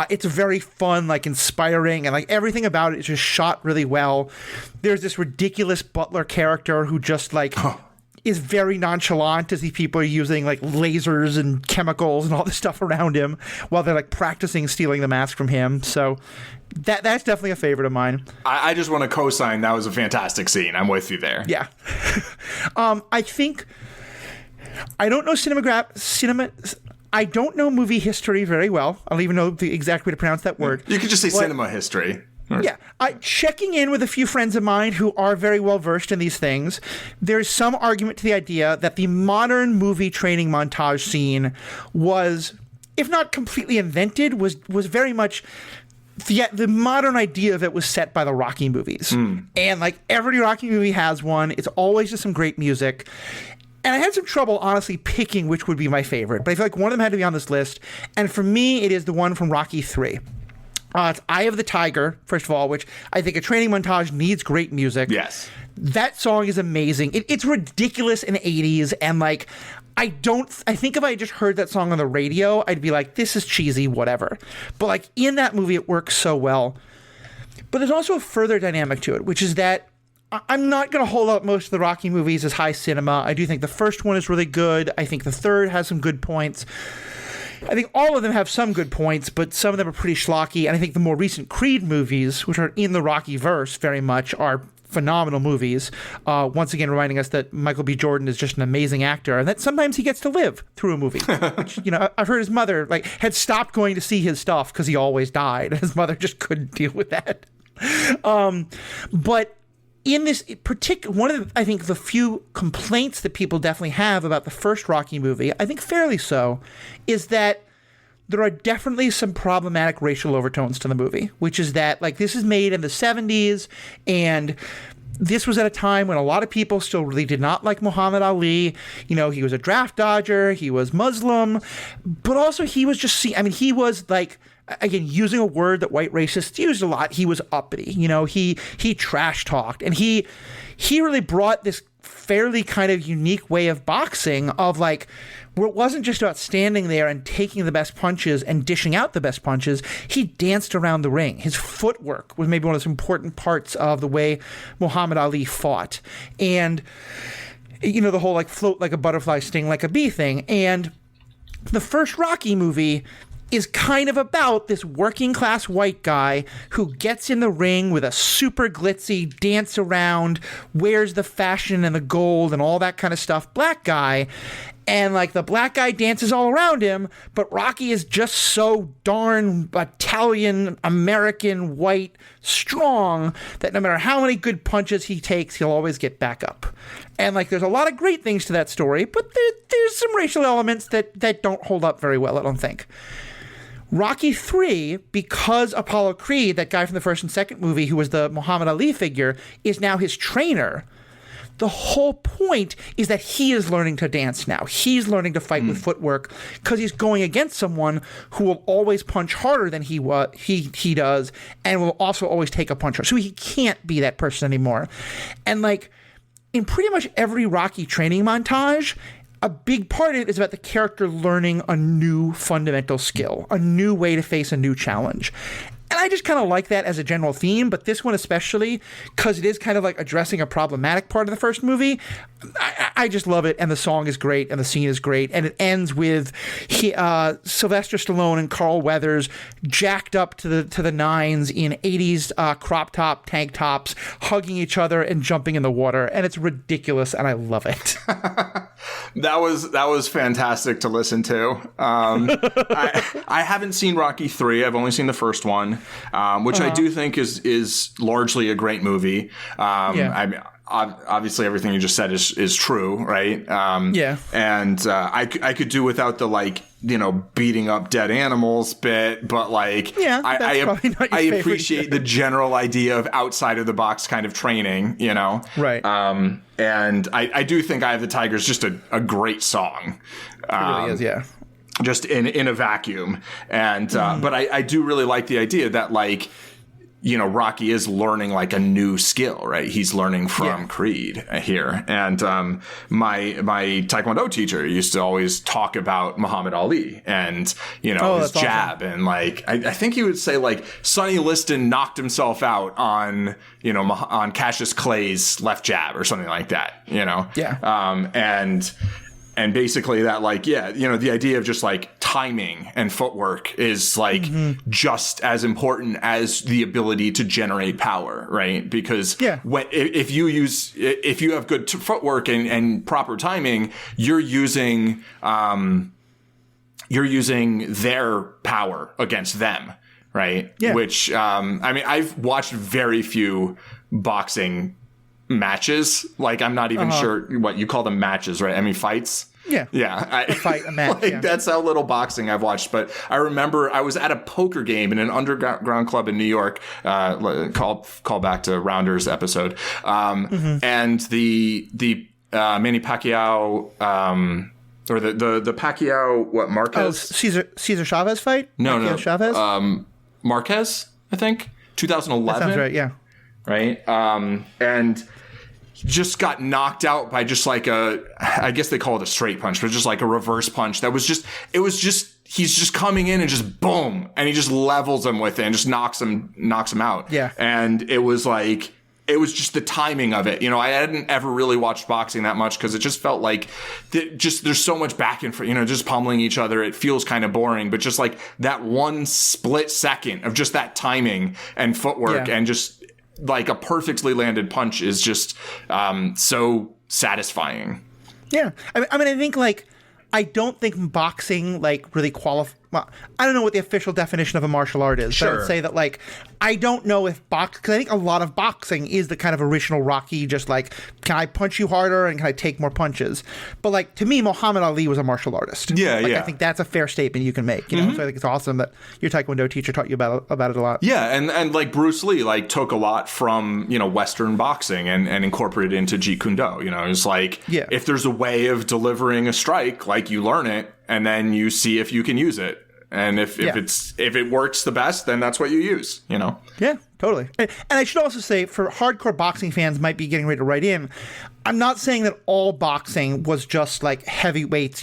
It's very fun, like inspiring, and like everything about it is just shot really well. There's this ridiculous butler character who just is very nonchalant as these people are using like lasers and chemicals and all this stuff around him while they're like practicing stealing the mask from him. So that's definitely a favorite of mine. I just want to co-sign that was a fantastic scene. I'm with you there. Yeah. I think I don't know I don't know movie history very well. I don't even know the exact way to pronounce that word. You could just say cinema history. Yeah, checking in with a few friends of mine who are very well versed in these things, there's some argument to the idea that the modern movie training montage scene was, if not completely invented, was very much the modern idea of it was set by the Rocky movies. And like every Rocky movie has one. It's always just some great music. And I had some trouble, honestly, picking which would be my favorite. But I feel like one of them had to be on this list. And for me, it is the one from Rocky 3. It's Eye of the Tiger, first of all, which I think a training montage needs great music. Yes. That song is amazing. It's ridiculous in the 80s, and like I think if I just heard that song on the radio, I'd be like, this is cheesy, whatever. But like in that movie, it works so well. But there's also a further dynamic to it, which is that I'm not going to hold up most of the Rocky movies as high cinema. I do think the first one is really good. I think the third has some good points. I think all of them have some good points, but some of them are pretty schlocky. And I think the more recent Creed movies, which are in the Rocky verse very much, are phenomenal movies. Once again, reminding us that Michael B. Jordan is just an amazing actor, and that sometimes he gets to live through a movie. Which, I've heard his mother had stopped going to see his stuff because he always died, and his mother just couldn't deal with that. But in this particular, one of the, I think the few complaints that people definitely have about the first Rocky movie, I think fairly so, is that there are definitely some problematic racial overtones to the movie, which is that like this is made in the 70s, and this was at a time when a lot of people still really did not like Muhammad Ali. He was a draft dodger, he was Muslim, but also he was he was like, again, using a word that white racists use a lot, he was uppity. He trash talked, and he really brought this fairly kind of unique way of boxing of like, where it wasn't just about standing there and taking the best punches and dishing out the best punches. He danced around the ring. His footwork was maybe one of the most important parts of the way Muhammad Ali fought. And, the whole like float like a butterfly, sting like a bee thing. And the first Rocky movie is kind of about this working class white guy who gets in the ring with a super glitzy dance around, wears the fashion and the gold and all that kind of stuff, black guy. And like the black guy dances all around him, but Rocky is just so darn Italian, American, white, strong that no matter how many good punches he takes, he'll always get back up. And like there's a lot of great things to that story, but there's some racial elements that don't hold up very well, I don't think. Rocky 3, because Apollo Creed, that guy from the first and second movie who was the Muhammad Ali figure, is now his trainer, the whole point is that he is learning to dance now. He's learning to fight with footwork because he's going against someone who will always punch harder than he does and will also always take a punch. So he can't be that person anymore. And like in pretty much every Rocky training montage, a big part of it is about the character learning a new fundamental skill, a new way to face a new challenge. And I just kind of like that as a general theme, but this one especially, because it is kind of like addressing a problematic part of the first movie, I just love it, and the song is great, and the scene is great, and it ends with Sylvester Stallone and Carl Weathers jacked up to the nines in 80s crop top tank tops, hugging each other and jumping in the water, and it's ridiculous, and I love it. That was fantastic to listen to. I haven't seen Rocky 3. I've only seen the first one, which I do think is largely a great movie. I mean, obviously everything you just said is true, right? And I could do without the like, you know, beating up dead animals bit, but like I appreciate the general idea of outside of the box kind of training, you know? Right. And I do think Eye of the Tiger is just a great song. It really is, yeah. Just in a vacuum. And but I do really like the idea that like, you know, Rocky is learning like a new skill, right? He's learning from Creed here. And my Taekwondo teacher used to always talk about Muhammad Ali and, you know, his jab. Awesome. And like, I think he would say like Sonny Liston knocked himself out on, you know, on Cassius Clay's left jab or something like that, you know? Yeah. And basically that like, you know, the idea of just like timing and footwork is like just as important as the ability to generate power, right? Because if you have good footwork and proper timing, you're using their power against them, right? Yeah. Which, I mean, I've watched very few boxing matches. Like, I'm not even sure what you call them matches, right? I mean, fights. Yeah. Yeah. A match. Like, that's how little boxing I've watched. But I remember I was at a poker game in an underground club in New York, call back to Rounders episode. And the Manny Pacquiao, or the Pacquiao, what, Marquez? Oh, Cesar Chavez fight? No. Chavez? Marquez, I think. 2011. That sounds right, yeah. Right? And just got knocked out by just like I guess they call it a straight punch, but just like a reverse punch. He's just coming in and just boom, and he just levels him with it and just knocks him out. Yeah. And it was just the timing of it. You know, I hadn't ever really watched boxing that much because it just felt like there's so much back and forth, you know, just pummeling each other. It feels kind of boring, but just like that one split second of just that timing and footwork and just like a perfectly landed punch is just so satisfying. Yeah. I mean, I think like, I don't think boxing like really well, I don't know what the official definition of a martial art is, but I would say that like, I don't know if because I think a lot of boxing is the kind of original Rocky, just like, can I punch you harder and can I take more punches? But like, to me, Muhammad Ali was a martial artist. Yeah, I think that's a fair statement you can make, you know? So I think it's awesome that your Taekwondo teacher taught you about it a lot. Yeah, and like Bruce Lee like took a lot from, you know, Western boxing and incorporated it into Jeet Kune Do. You know, it's like, if there's a way of delivering a strike, like you learn it and then you see if you can use it. And if it works the best, then that's what you use, you know? Yeah, totally. And I should also say, for hardcore boxing fans might be getting ready to write in, I'm not saying that all boxing was just like heavyweights,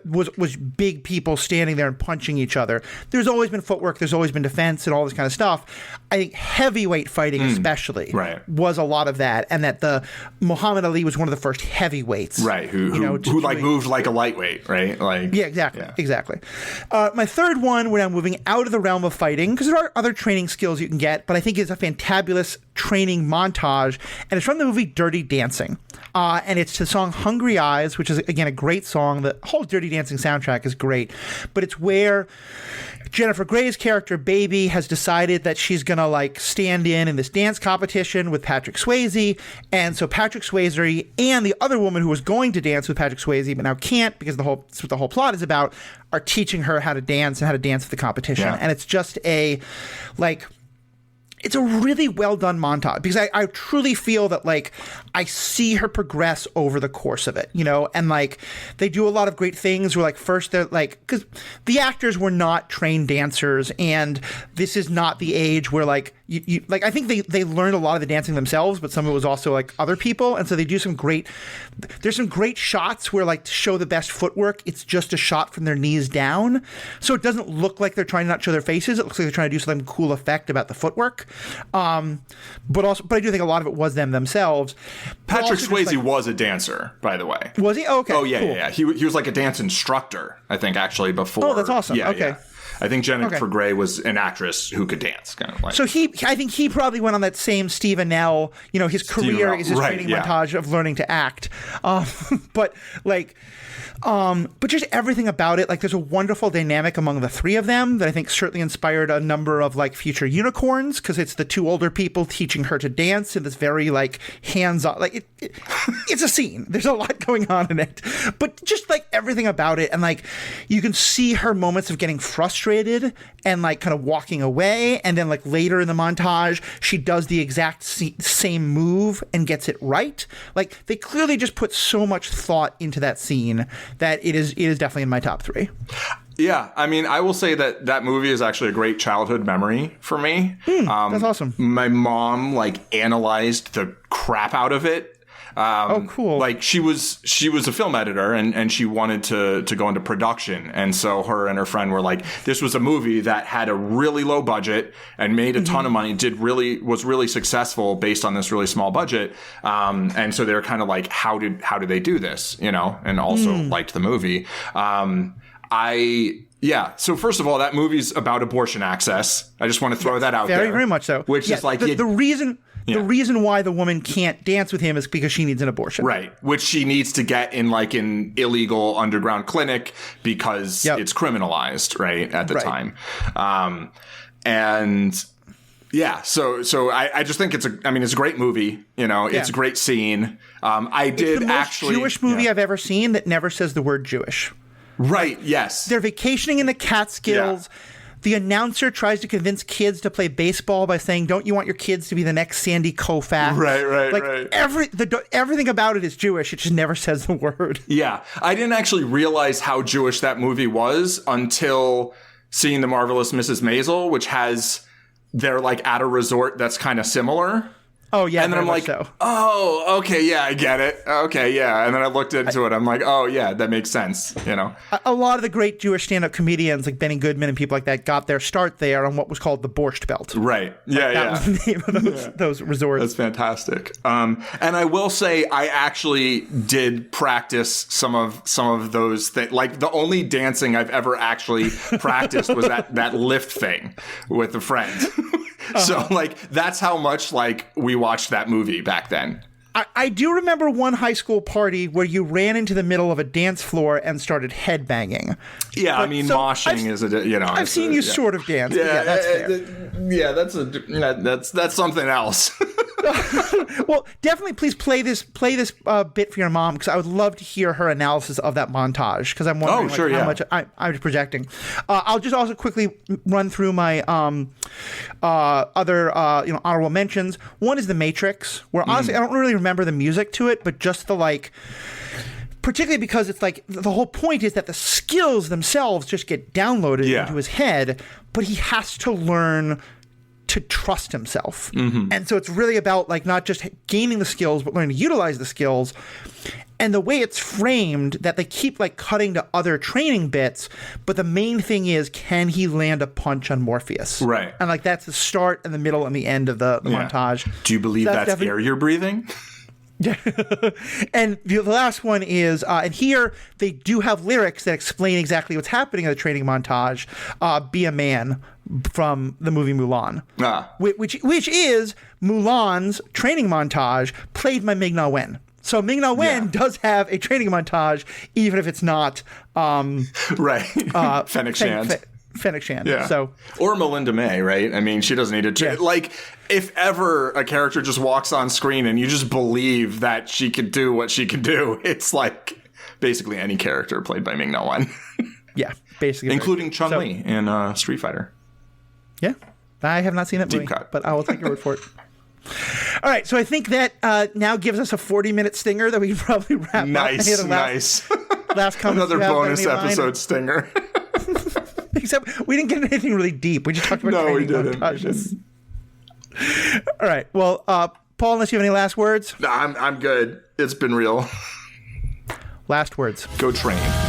was big people standing there and punching each other. There's always been footwork, there's always been defense and all this kind of stuff. I think heavyweight fighting especially was a lot of that, and that the Muhammad Ali was one of the first heavyweights. Right, who like moved like a lightweight, right? Like exactly. My third one, we're now moving out of the realm of fighting, because there are other training skills you can get, but I think it's a fantabulous training montage, and it's from the movie Dirty Dancing. And it's the song Hungry Eyes, which is, again, a great song. The whole Dirty Dancing soundtrack is great. But it's where Jennifer Grey's character, Baby, has decided that she's going to, like, stand in this dance competition with Patrick Swayze. And so Patrick Swayze and the other woman who was going to dance with Patrick Swayze but now can't, because that's what the whole plot is about, are teaching her how to dance and how to dance for the competition. Yeah. And it's just it's a really well done montage, because I truly feel that, like, I see her progress over the course of it, and, like, they do a lot of great things where, like, first they're like, because the actors were not trained dancers, and this is not the age where, like, you like, I think they learned a lot of the dancing themselves, but some of it was also, like, other people. And so they do there's some great shots where, like, to show the best footwork, it's just a shot from their knees down. So it doesn't look like they're trying to not show their faces. It looks like they're trying to do some cool effect about the footwork. But I do think a lot of it was them themselves. Patrick Swayze was a dancer, by the way. Was he? Oh, okay. Oh, yeah, cool. yeah. He was like a dance instructor, I think, actually, before. Oh, that's awesome. Yeah, okay. Yeah. I think Jennifer Grey was an actress who could dance, kind of like. So I think he probably went on that same Steve Amell, his career is his training montage of learning to act. But just everything about it, like, there's a wonderful dynamic among the three of them that I think certainly inspired a number of, like, future unicorns, because it's the two older people teaching her to dance in this very, like, hands-on, like, it's a scene. There's a lot going on in it, but just, like, everything about it, and, like, you can see her moments of getting frustrated and, like, kind of walking away, and then, like, later in the montage she does the exact same move and gets it right. Like, they clearly just put so much thought into that scene that it is definitely in my top 3. Yeah, I mean, I will say that movie is actually a great childhood memory for me. That's awesome. My mom, like, analyzed the crap out of it. Oh, cool. Like, she was a film editor, and she wanted to go into production. And so her and her friend were like, this was a movie that had a really low budget and made a ton of money, was really successful based on this really small budget. And so they're kind of like, how did they do this? And also liked the movie. So first of all, that movie's about abortion access. I just want to throw that out there. Very much so. Which is like the reason. Yeah. The reason why the woman can't dance with him is because she needs an abortion. Right. Which she needs to get in, like, an illegal underground clinic because it's criminalized, right, at the time. And yeah, so I just think it's a great movie. It's a great scene. It's the most Jewish movie I've ever seen that never says the word Jewish. Right. Yes. They're vacationing in the Catskills. Yeah. The announcer tries to convince kids to play baseball by saying, "Don't you want your kids to be the next Sandy Koufax?" Right. Everything about it is Jewish. It just never says the word. Yeah, I didn't actually realize how Jewish that movie was until seeing The Marvelous Mrs. Maisel, which they're, like, at a resort that's kind of similar. Oh, yeah. And then I'm like, oh, okay, yeah, I get it. Okay, yeah. And then I looked into it. I'm like, oh, yeah, that makes sense, A lot of the great Jewish stand-up comedians, like Benny Goodman and people like that, got their start there on what was called the Borscht Belt. Right. Yeah, that was the name of those resorts. That's fantastic. And I will say I actually did practice some of those things. Like, the only dancing I've ever actually practiced was that lift thing with a friend. So, like, that's how much, like, we watched that movie back then. I do remember one high school party where you ran into the middle of a dance floor and started headbanging. Yeah, but, moshing is I've seen you sort of dance. Yeah, that's fair. That's something else. Well, definitely please play this bit for your mom, because I would love to hear her analysis of that montage, because I'm wondering how much I'm projecting. I'll just also quickly run through my other honorable mentions. One is The Matrix, where honestly I don't really remember the music to it, but just the, like, particularly because it's like the whole point is that the skills themselves just get downloaded into his head, but he has to learn to trust himself. And so it's really about like not just gaining the skills, but learning to utilize the skills. And the way it's framed, that they keep like cutting to other training bits, but the main thing is, can he land a punch on Morpheus? Right. And like that's the start and the middle and the end of the montage. Do you believe So that's air you're breathing? Yeah. And the last one is, and here they do have lyrics that explain exactly what's happening in the training montage. Be a Man from the movie Mulan, which is Mulan's training montage played by Ming-Na Wen. So Ming-Na Wen does have a training montage, even if it's not Fennec Shand. Fennec Shand. Yeah. So, or Melinda May, right? I mean, she doesn't need to like, if ever a character just walks on screen and you just believe that she could do what she can do, it's like basically any character played by Ming-Na Wen. Yeah, basically. Including Chun-Li in Street Fighter. Yeah. I have not seen that movie, but I will take your word for it. All right, so I think that now gives us a 40-minute stinger that we can probably wrap up. Nice. Last comment. Another bonus episode stinger. Except we didn't get anything really deep. We just talked about training montages. All right. Well, Paul, unless you have any last words? I'm good. It's been real. Last words. Go train.